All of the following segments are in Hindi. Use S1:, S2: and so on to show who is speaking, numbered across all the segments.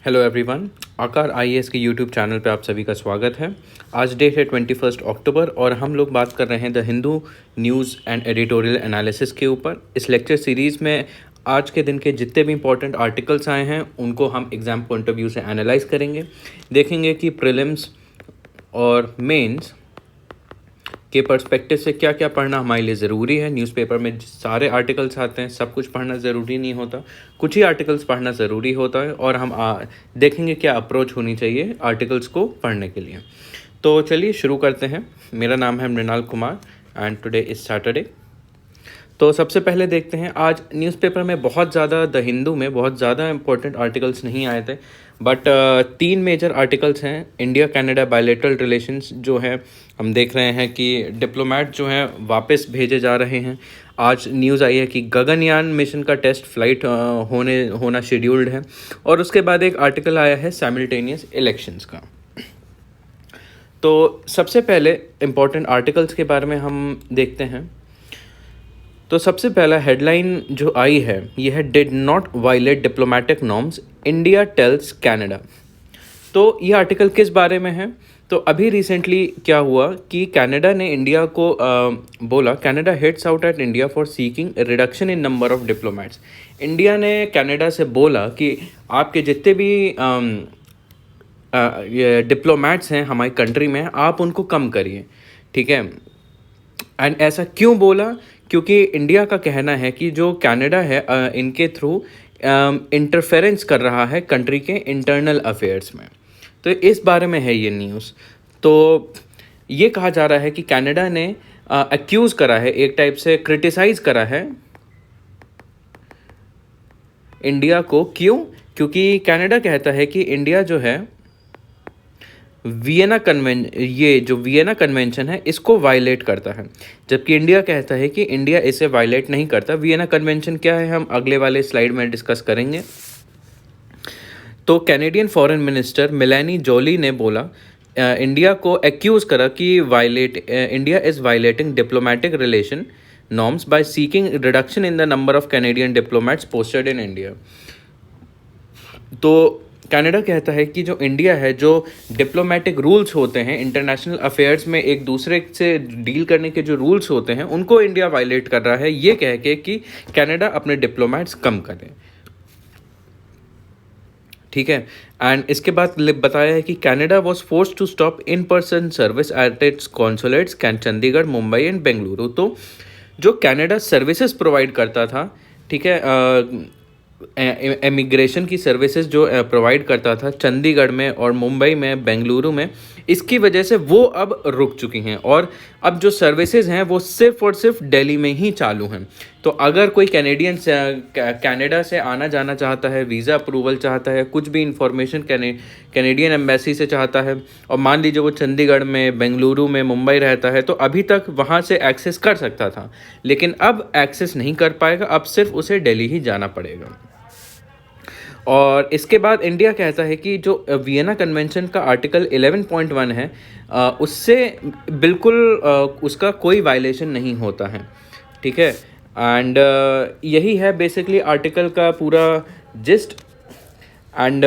S1: हेलो एवरीवन, आकार आईएएस के यूट्यूब चैनल पे आप सभी का स्वागत है। आज डेट है 21 अक्टूबर और हम लोग बात कर रहे हैं the Hindu news and editorial analysis के ऊपर। इस लेक्चर सीरीज़ में आज के दिन के जितने भी इंपॉर्टेंट आर्टिकल्स आए हैं उनको हम एग्ज़ाम पॉइंट ऑफ व्यू से एनालाइज करेंगे, देखेंगे कि प्रीलिम्स और मेंस के पर्सपेक्टिव से क्या क्या पढ़ना हमारे लिए ज़रूरी है। न्यूज़पेपर में सारे आर्टिकल्स आते हैं, सब कुछ पढ़ना ज़रूरी नहीं होता, कुछ ही आर्टिकल्स पढ़ना ज़रूरी होता है और हम देखेंगे क्या अप्रोच होनी चाहिए आर्टिकल्स को पढ़ने के लिए। तो चलिए शुरू करते हैं। मेरा नाम है Mrinal Kumar and today is Saturday. तो सबसे पहले देखते हैं, आज न्यूज़पेपर में बहुत ज़्यादा द हिंदू में बहुत ज़्यादा इंपॉर्टेंट आर्टिकल्स नहीं आए थे, बट तीन मेजर आर्टिकल्स हैं। इंडिया कनाडा बायलैटरल रिलेशंस जो है, हम देख रहे हैं कि डिप्लोमेट जो हैं वापस भेजे जा रहे हैं। आज न्यूज़ आई है कि गगनयान मिशन का टेस्ट फ्लाइट होना शेड्यूल्ड है। और उसके बाद एक आर्टिकल आया है साइमल्टेनियस इलेक्शंस का। तो सबसे पहले इम्पॉर्टेंट आर्टिकल्स के बारे में हम देखते हैं। तो सबसे पहला हेडलाइन जो आई है ये है, did not violate diplomatic norms, India tells Canada. तो ये आर्टिकल किस बारे में है? तो अभी रिसेंटली क्या हुआ कि कनाडा ने इंडिया को बोला, Canada hits out at India for seeking reduction in number of diplomats. India ने कनाडा से बोला कि आपके जितने भी डिप्लोमेट्स हैं हमारी कंट्री में, आप उनको कम करिए, ठीक है। एंड ऐसा क्यों बोला? क्योंकि इंडिया का कहना है कि जो कनाडा है इनके थ्रू इंटरफेरेंस कर रहा है कंट्री के इंटरनल अफेयर्स में। तो इस बारे में है ये न्यूज़। तो ये कहा जा रहा है कि कनाडा ने एक्यूज़ करा है, एक टाइप से क्रिटिसाइज़ करा है इंडिया को। क्यों? क्योंकि कनाडा कहता है कि इंडिया जो है वियना कन्वेंशन है इसको वायलेट करता है, जबकि इंडिया कहता है कि इंडिया इसे वायलेट नहीं करता। वियना कन्वेंशन क्या है हम अगले वाले स्लाइड में डिस्कस करेंगे। तो Canadian foreign minister Melanie Joly ने बोला, इंडिया को एक्यूज़ करा कि India is violating diplomatic relation norms by seeking reduction in the number of Canadian diplomats posted in India. तो कनाडा कहता है कि जो इंडिया है, जो डिप्लोमेटिक रूल्स होते हैं इंटरनेशनल अफेयर्स में, एक दूसरे से डील करने के जो रूल्स होते हैं उनको इंडिया वायलेट कर रहा है, ये कह के कि कनाडा अपने डिप्लोमेट्स कम करें, ठीक है। एंड इसके बाद बताया है कि Canada was forced to stop in person service at its consulates Chandigarh, Mumbai and Bengaluru. तो जो कनाडा सर्विसेज प्रोवाइड करता था, ठीक है, इमिग्रेशन की सर्विसेज जो प्रोवाइड करता था चंडीगढ़ में और मुंबई में, बेंगलुरु में, इसकी वजह से वो अब रुक चुकी हैं और अब जो सर्विसेज हैं वो सिर्फ और सिर्फ दिल्ली में ही चालू हैं। तो अगर कोई कैनेडियन कनाडा से आना जाना चाहता है, वीज़ा अप्रूवल चाहता है, कुछ भी इंफॉर्मेशन कैनेडियन एम्बेसी से चाहता है, और मान लीजिए वो चंडीगढ़ में, बेंगलुरु में, मुंबई रहता है, तो अभी तक वहाँ से एक्सेस कर सकता था, लेकिन अब एक्सेस नहीं कर पाएगा, अब सिर्फ उसे दिल्ली ही जाना पड़ेगा। और इसके बाद इंडिया कहता है कि जो वियना कन्वेंशन का आर्टिकल 11.1 है उससे बिल्कुल उसका कोई वायलेशन नहीं होता है, ठीक है। एंड यही है बेसिकली आर्टिकल का पूरा जिस्ट। एंड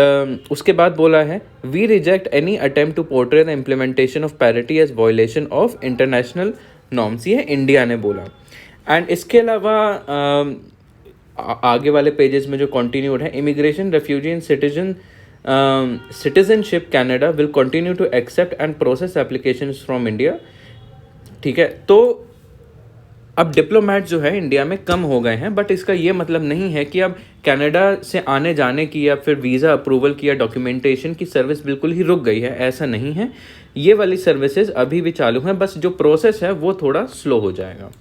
S1: उसके बाद बोला है, we reject any attempt to portray the implementation of parity as violation of international norms, ये इंडिया ने बोला। एंड इसके अलावा आगे वाले पेजेस में जो कंटिन्यूड है, immigration, refugee and citizenship Canada will continue to accept and process applications from India, ठीक है। तो अब डिप्लोमेट जो है इंडिया में कम हो गए हैं, बट इसका ये मतलब नहीं है कि अब कनाडा से आने जाने की या फिर वीज़ा अप्रूवल की या डॉक्यूमेंटेशन की सर्विस बिल्कुल ही रुक गई है, ऐसा नहीं है। ये वाली सर्विसेज अभी भी चालू हैं, बस जो प्रोसेस है वो थोड़ा स्लो हो जाएगा।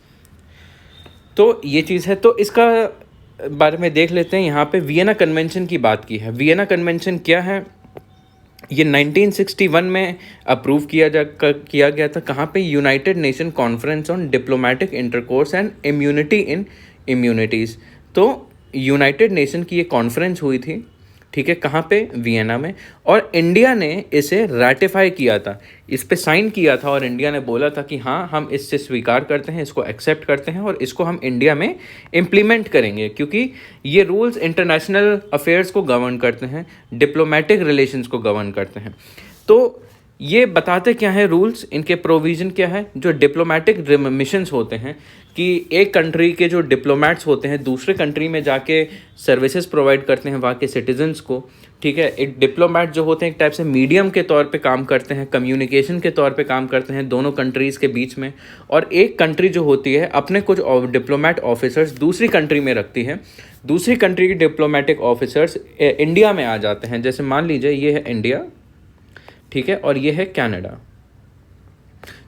S1: तो ये चीज़ है। तो इसका बारे में देख लेते हैं। यहाँ पे वियना कन्वेंशन की बात की है। वियना कन्वेंशन क्या है? ये 1961 में अप्रूव किया गया था। कहाँ पे? United nation conference on diplomatic intercourse and immunity in immunities. तो यूनाइटेड नेशन की ये कॉन्फ्रेंस हुई थी, ठीक है, कहाँ पे, वियना में। और इंडिया ने इसे रैटिफाई किया था, इस पे साइन किया था, और इंडिया ने बोला था कि हाँ हम इससे स्वीकार करते हैं, इसको एक्सेप्ट करते हैं और इसको हम इंडिया में इम्प्लीमेंट करेंगे, क्योंकि ये रूल्स इंटरनेशनल अफेयर्स को गवर्न करते हैं, डिप्लोमेटिक रिलेशंस को गवर्न करते हैं। तो ये बताते क्या है रूल्स, इनके प्रोविज़न क्या है, जो डिप्लोमेटिक मिशंस होते हैं कि एक कंट्री के जो डिप्लोमेट्स होते हैं दूसरे कंट्री में जाके सर्विसेज प्रोवाइड करते हैं वहाँ के सिटीजन्स को, ठीक है। एक डिप्लोमेट जो होते हैं एक टाइप से मीडियम के तौर पे काम करते हैं, कम्युनिकेशन के तौर पे काम करते हैं दोनों कंट्रीज़ के बीच में। और एक कंट्री जो होती है अपने कुछ डिप्लोमेट ऑफिसर्स दूसरी कंट्री में रखती है, दूसरी कंट्री के डिप्लोमेटिक ऑफिसर्स इंडिया में आ जाते हैं। जैसे मान लीजिए ये है इंडिया, ठीक है, और ये है कनाडा।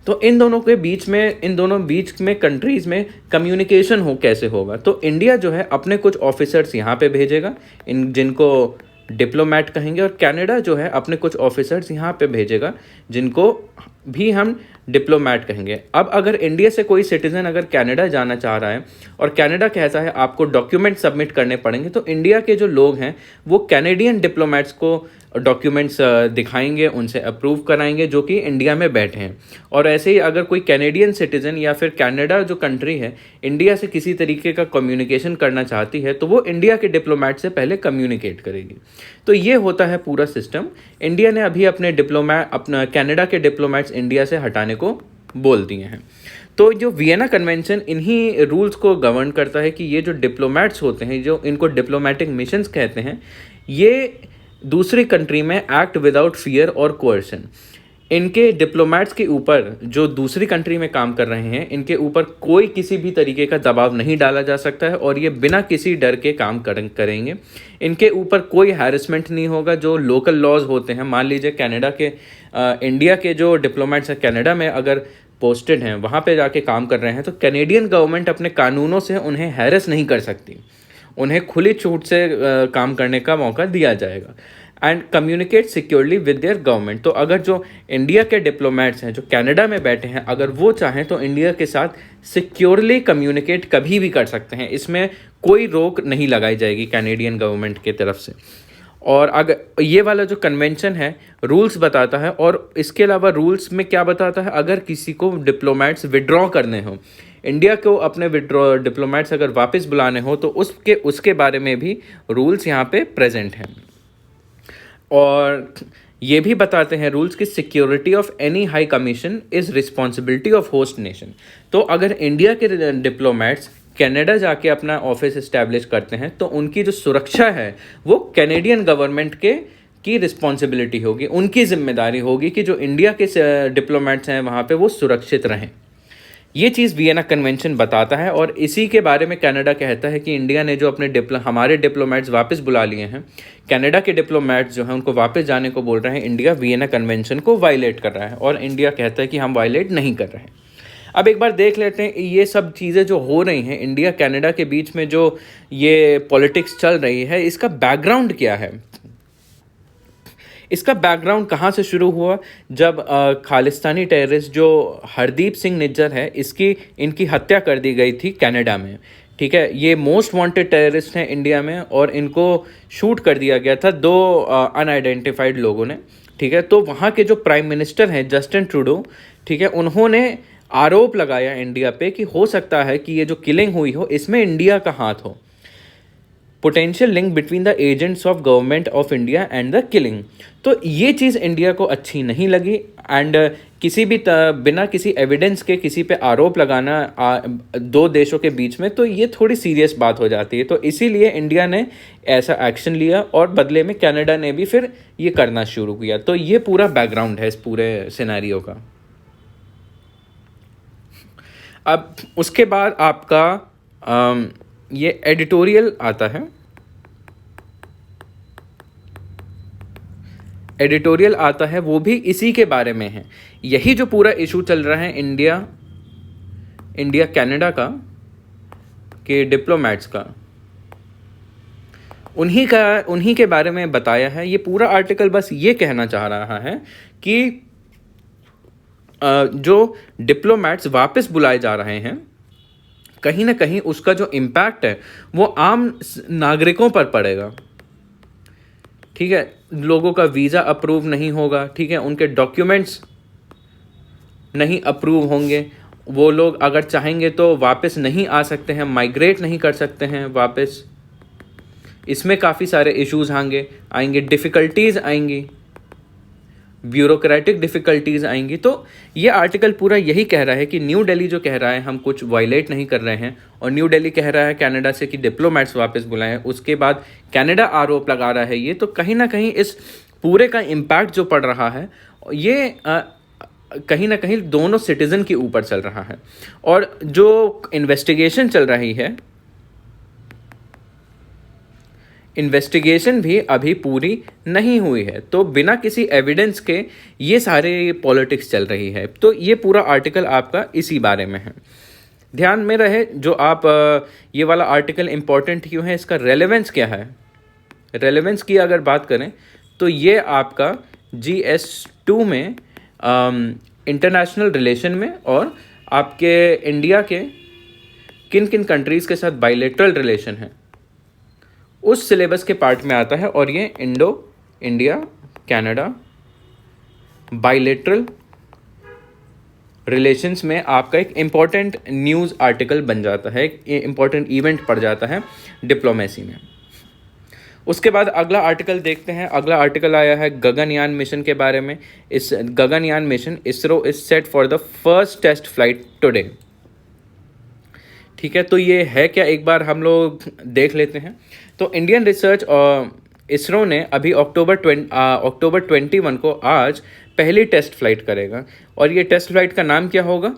S1: तो इन दोनों के बीच में, इन दोनों बीच में कंट्रीज में कम्युनिकेशन हो कैसे होगा, तो इंडिया जो है अपने कुछ ऑफिसर्स यहाँ पे भेजेगा, इन जिनको डिप्लोमेट कहेंगे, और कनाडा जो है अपने कुछ ऑफिसर्स यहाँ पे भेजेगा जिनको भी हम डिप्लोमेट कहेंगे। अब अगर इंडिया से कोई सिटीजन अगर कनाडा जाना चाह रहा है और कनाडा कहता है आपको डॉक्यूमेंट सबमिट करने पड़ेंगे, तो इंडिया के जो लोग हैं वो कैनेडियन डिप्लोमेट्स को डॉक्यूमेंट्स दिखाएंगे, उनसे अप्रूव कराएंगे जो कि इंडिया में बैठे हैं। और ऐसे ही अगर कोई कैनेडियन सिटीज़न या फिर कनाडा जो कंट्री है इंडिया से किसी तरीके का कम्युनिकेशन करना चाहती है तो वो इंडिया के डिप्लोमेट से पहले कम्युनिकेट करेगी। तो ये होता है पूरा सिस्टम। इंडिया ने अभी अपने अपना कनाडा के डिप्लोमेट्स इंडिया से हटाने को बोल दिए हैं। तो जो वियना कन्वेंशन इन्हीं रूल्स को गवर्न करता है कि ये जो डिप्लोमेट्स होते हैं, जो इनको डिप्लोमेटिक मिशंस कहते हैं, ये दूसरी कंट्री में एक्ट विदाउट फियर और कोerशन। इनके डिप्लोमेट्स के ऊपर जो दूसरी कंट्री में काम कर रहे हैं इनके ऊपर कोई किसी भी तरीके का दबाव नहीं डाला जा सकता है और ये बिना किसी डर के काम करेंगे। इनके ऊपर कोई हैरेसमेंट नहीं होगा। जो लोकल लॉज होते हैं, मान लीजिए कनाडा के इंडिया के जो डिप्लोमेट्स हैं कनाडा में अगर पोस्टेड हैं, वहाँ पे जाके काम कर रहे हैं, तो कैनेडियन गवर्नमेंट अपने कानूनों से उन्हें हैरेस नहीं कर सकती, उन्हें खुली छूट से काम करने का मौका दिया जाएगा। And communicate securely with their government. तो अगर जो इंडिया के डिप्लोमेट्स हैं जो कनाडा में बैठे हैं, अगर वो चाहें तो इंडिया के साथ सिक्योरली कम्युनिकेट कभी भी कर सकते हैं, इसमें कोई रोक नहीं लगाई जाएगी कैनेडियन गवर्नमेंट की तरफ से। और अगर ये वाला जो कन्वेंशन है रूल्स बताता है, और इसके अलावा रूल्स में क्या बताता है, अगर किसी को डिप्लोमेट्स विड्रॉ करने हो, इंडिया को अपने डिप्लोमेट्स अगर वापस बुलाने हो, तो उसके बारे में भी रूल्स यहाँ पे प्रेजेंट हैं। और ये भी बताते हैं रूल्स की security of any high commission is responsibility of host nation. तो अगर इंडिया के डिप्लोमेट्स कनाडा जाके अपना ऑफिस इस्टेब्लिश करते हैं तो उनकी जो सुरक्षा है वो कैनेडियन गवर्नमेंट की रिस्पॉन्सिबिलिटी होगी, उनकी जिम्मेदारी होगी कि जो इंडिया के डिप्लोमेट्स हैं वहाँ पे वो सुरक्षित रहें। ये चीज़ वियना कन्वेंशन बताता है, और इसी के बारे में कनाडा कहता है कि इंडिया ने जो अपने हमारे डिप्लोमेट्स वापस बुला लिए हैं, कनाडा के डिप्लोमेट्स जो हैं उनको वापस जाने को बोल रहे हैं, इंडिया वियना कन्वेंशन को वायलेट कर रहा है, और इंडिया कहता है कि हम वायलेट नहीं कर रहे हैं। अब एक बार देख लेते हैं ये सब चीज़ें जो हो रही हैं इंडिया कनाडा के बीच में, जो ये पॉलिटिक्स चल रही है, इसका बैकग्राउंड क्या है। इसका बैकग्राउंड कहाँ से शुरू हुआ, जब खालिस्तानी टेररिस्ट जो हरदीप सिंह निज्जर है इनकी हत्या कर दी गई थी कनाडा में, ठीक है। ये मोस्ट वांटेड टेररिस्ट हैं इंडिया में, और इनको शूट कर दिया गया था दो अनआइडेंटिफाइड लोगों ने, ठीक है। तो वहाँ के जो प्राइम मिनिस्टर हैं जस्टिन ट्रूडो, ठीक है, उन्होंने आरोप लगाया इंडिया पे कि हो सकता है कि ये जो किलिंग हुई हो इसमें इंडिया का हाथ हो, potential link between the agents of government of India and the killing. तो ये चीज़ इंडिया को अच्छी नहीं लगी, एंड किसी भी बिना किसी एविडेंस के किसी पे आरोप लगाना दो देशों के बीच में, तो ये थोड़ी सीरियस बात हो जाती है। तो इसीलिए इंडिया ने ऐसा एक्शन लिया, और बदले में कनाडा ने भी फिर ये करना शुरू किया। तो ये पूरा बैकग्राउंड है इस पूरे सिनेरियो का। अब उसके बाद आपका ये एडिटोरियल आता है। एडिटोरियल आता है वो भी इसी के बारे में है। यही जो पूरा इशू चल रहा है इंडिया कनाडा का के डिप्लोमेट्स का, उन्हीं के बारे में बताया है। ये पूरा आर्टिकल बस ये कहना चाह रहा है कि जो डिप्लोमेट्स वापस बुलाए जा रहे हैं, कहीं ना कहीं उसका जो इम्पैक्ट है वो आम नागरिकों पर पड़ेगा। ठीक है, लोगों का वीज़ा अप्रूव नहीं होगा, ठीक है, उनके डॉक्यूमेंट्स नहीं अप्रूव होंगे, वो लोग अगर चाहेंगे तो वापस नहीं आ सकते हैं, माइग्रेट नहीं कर सकते हैं वापस। इसमें काफ़ी सारे इश्यूज आएंगे, डिफ़िकल्टीज़ आएंगी, ब्यूरोक्रेटिक डिफ़िकल्टीज़ आएंगी। तो ये आर्टिकल पूरा यही कह रहा है कि न्यू दिल्ली जो कह रहा है हम कुछ वायलेट नहीं कर रहे हैं, और न्यू दिल्ली कह रहा है कनाडा से कि डिप्लोमेट्स वापस बुलाएं, उसके बाद कनाडा आरोप लगा रहा है ये, तो कहीं ना कहीं इस पूरे का इम्पैक्ट जो पड़ रहा है ये कहीं ना कहीं दोनों सिटीज़न के ऊपर चल रहा है। और जो इन्वेस्टिगेशन चल रही है, इन्वेस्टिगेशन भी अभी पूरी नहीं हुई है, तो बिना किसी एविडेंस के ये सारे पॉलिटिक्स चल रही है। तो ये पूरा आर्टिकल आपका इसी बारे में है। ध्यान में रहे जो आप ये वाला आर्टिकल इम्पॉर्टेंट क्यों है, इसका रेलेवेंस क्या है। रेलेवेंस की अगर बात करें तो ये आपका GS2 में इंटरनेशनल रिलेशन में और आपके इंडिया के किन किन कंट्रीज़ के साथ बायलैटरल रिलेशन है उस सिलेबस के पार्ट में आता है। और ये Indo India Canada bilateral relations में आपका एक इम्पॉर्टेंट न्यूज़ आर्टिकल बन जाता है, एक इम्पॉर्टेंट इवेंट पड़ जाता है डिप्लोमेसी में। उसके बाद अगला आर्टिकल देखते हैं। अगला आर्टिकल आया है गगनयान मिशन के बारे में। इस Gaganyaan mission ISRO is set for the first test flight today. ठीक है, तो ये है क्या, एक बार हम लोग देख लेते हैं। तो इंडियन रिसर्च इसरो ने अभी अक्टूबर 21 को आज पहली टेस्ट फ्लाइट करेगा, और ये टेस्ट फ्लाइट का नाम क्या होगा,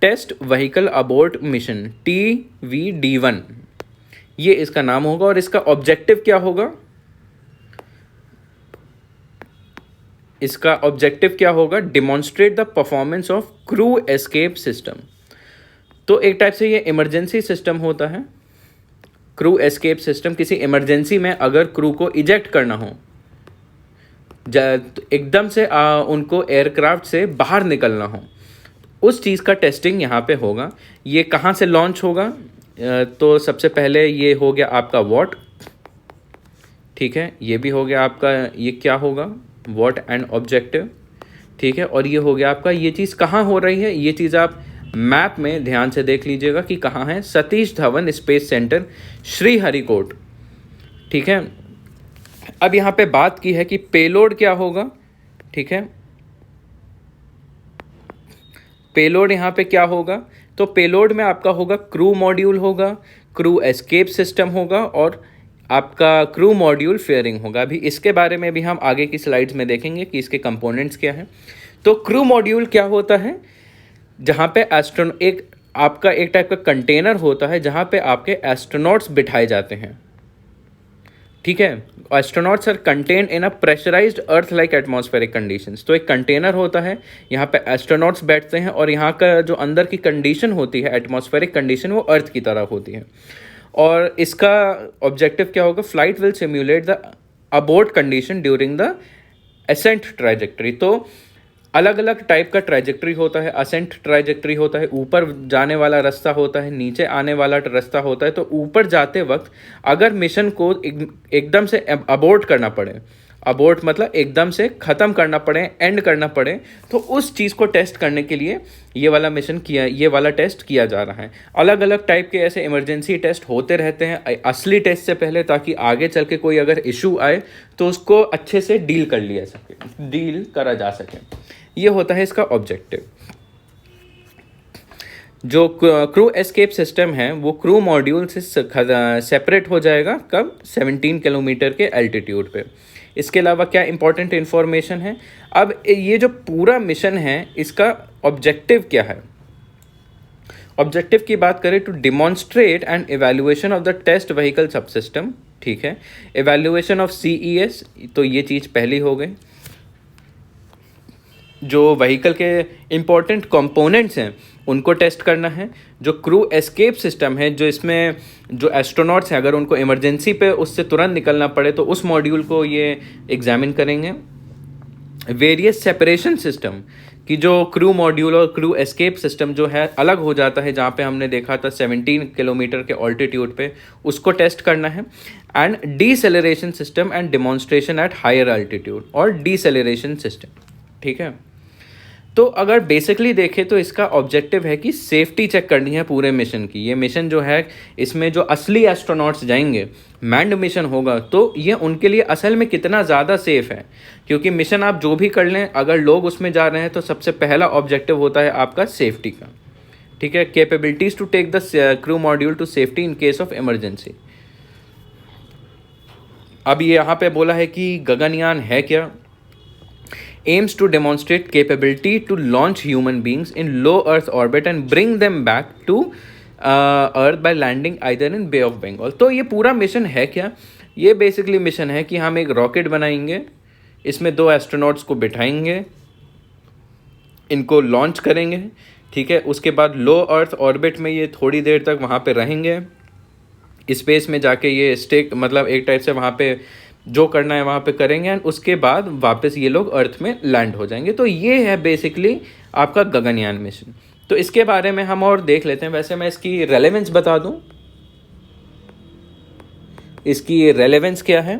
S1: test vehicle abort mission TVD-1, ये इसका नाम होगा। और इसका ऑब्जेक्टिव क्या होगा, इसका ऑब्जेक्टिव क्या होगा, demonstrate the performance of crew escape system. तो एक टाइप से ये इमरजेंसी सिस्टम होता है, क्रू एस्केप सिस्टम। किसी इमरजेंसी में अगर क्रू को इजेक्ट करना हो, एकदम से उनको एयरक्राफ्ट से बाहर निकलना हो, उस चीज़ का टेस्टिंग यहाँ पे होगा। ये कहाँ से लॉन्च होगा, तो सबसे पहले ये हो गया आपका वॉट, ठीक है, ये भी हो गया आपका, ये क्या होगा, वॉट एंड ऑब्जेक्टिव, ठीक है। और ये हो गया आपका, ये चीज़ कहाँ हो रही है, ये चीज़ आप मैप में ध्यान से देख लीजिएगा कि कहाँ है, सतीश धवन स्पेस सेंटर श्रीहरिकोट, ठीक है। अब यहाँ पे बात की है कि पेलोड क्या होगा, ठीक है, पेलोड यहाँ पे क्या होगा, तो पेलोड में आपका होगा क्रू मॉड्यूल होगा, क्रू एस्केप सिस्टम होगा, और आपका क्रू मॉड्यूल फेयरिंग होगा। अभी इसके बारे में भी हम आगे की स्लाइड्स में देखेंगे कि इसके कंपोनेंट्स क्या हैं। तो क्रू मॉड्यूल क्या होता है, जहाँ पे एक आपका एक टाइप का कंटेनर होता है जहाँ पे आपके एस्ट्रोनॉट्स बिठाए जाते हैं, ठीक है। Astronauts are contained in a pressurised earth like atmospheric conditions. तो एक कंटेनर होता है, यहाँ पे एस्ट्रोनॉट्स बैठते हैं, और यहाँ का जो अंदर की कंडीशन होती है, एटमॉस्फेरिक कंडीशन, वो अर्थ की तरह होती है। और इसका ऑब्जेक्टिव क्या होगा, flight will simulate the abort condition during the ascent trajectory. तो अलग अलग टाइप का ट्राइजेक्टरी होता है, असेंट ट्राइजेक्टरी होता है, ऊपर जाने वाला रास्ता होता है, नीचे आने वाला रास्ता होता है। तो ऊपर जाते वक्त अगर मिशन को एकदम से अबोर्ट करना पड़े, अबोर्ट मतलब एकदम से ख़त्म करना पड़े, एंड करना पड़े, तो उस चीज़ को टेस्ट करने के लिए ये वाला टेस्ट किया जा रहा है। अलग अलग टाइप के ऐसे इमरजेंसी टेस्ट होते रहते हैं असली टेस्ट से पहले, ताकि आगे चल के कोई अगर इशू आए तो उसको अच्छे से डील करा जा सके। ये होता है इसका ऑब्जेक्टिव। जो क्रू एस्केप सिस्टम है वो क्रू मॉड्यूल से सेपरेट हो जाएगा, कब, 17 किलोमीटर के एल्टीट्यूड पे। इसके अलावा क्या इंपॉर्टेंट इन्फॉर्मेशन है, अब ये जो पूरा मिशन है इसका ऑब्जेक्टिव क्या है। ऑब्जेक्टिव की बात करें तो demonstrate and evaluation of the test vehicle subsystem, ठीक है। इवैल्यूएशन ऑफ CES, तो ये चीज़ पहली हो गई। जो व्हीकल के इम्पोर्टेंट कंपोनेंट्स हैं उनको टेस्ट करना है। जो क्रू एस्केप सिस्टम है, जो इसमें जो एस्ट्रोनॉट्स हैं अगर उनको इमरजेंसी पे उससे तुरंत निकलना पड़े तो उस मॉड्यूल को ये एग्जामिन करेंगे। वेरियस सेपरेशन सिस्टम, कि जो क्रू मॉड्यूल और क्रू एस्केप सिस्टम जो है अलग हो जाता है, जहाँ पे हमने देखा था 17 किलोमीटर के ऑल्टीट्यूड पे, उसको टेस्ट करना है। And deceleration system and demonstration at higher altitude और डीसेलरेशन सिस्टम, ठीक है। तो अगर बेसिकली देखें तो इसका ऑब्जेक्टिव है कि सेफ्टी चेक करनी है पूरे मिशन की। ये मिशन जो है, इसमें जो असली एस्ट्रोनॉट्स जाएंगे, मैंड मिशन होगा, तो ये उनके लिए असल में कितना ज़्यादा सेफ है। क्योंकि मिशन आप जो भी कर लें, अगर लोग उसमें जा रहे हैं तो सबसे पहला ऑब्जेक्टिव होता है आपका सेफ्टी का, ठीक है। Capabilities to take the crew module to safety in case of emergency. अब ये यहाँ पे बोला है कि गगनयान है क्या। aims to demonstrate capability to launch human beings in low Earth orbit and bring them back to Earth by landing either in Bay of Bengal। तो ये पूरा मिशन है क्या? ये बेसिकली मिशन है कि हम एक रॉकेट बनाएंगे, इसमें 2 एस्ट्रोनॉट्स को बिठाएंगे, इनको लॉन्च करेंगे, ठीक है। उसके बाद लो अर्थ ऑर्बिट में ये थोड़ी देर तक वहाँ पे रहेंगे, स्पेस में जाके ये स्टेक मतलब एक टाइप से वहाँ पे जो करना है वहाँ पे करेंगे, एंड उसके बाद वापस ये लोग अर्थ में लैंड हो जाएंगे। तो ये है बेसिकली आपका गगनयान मिशन। तो इसके बारे में हम और देख लेते हैं। वैसे मैं इसकी रेलेवेंस बता दूं, इसकी रेलेवेंस क्या है।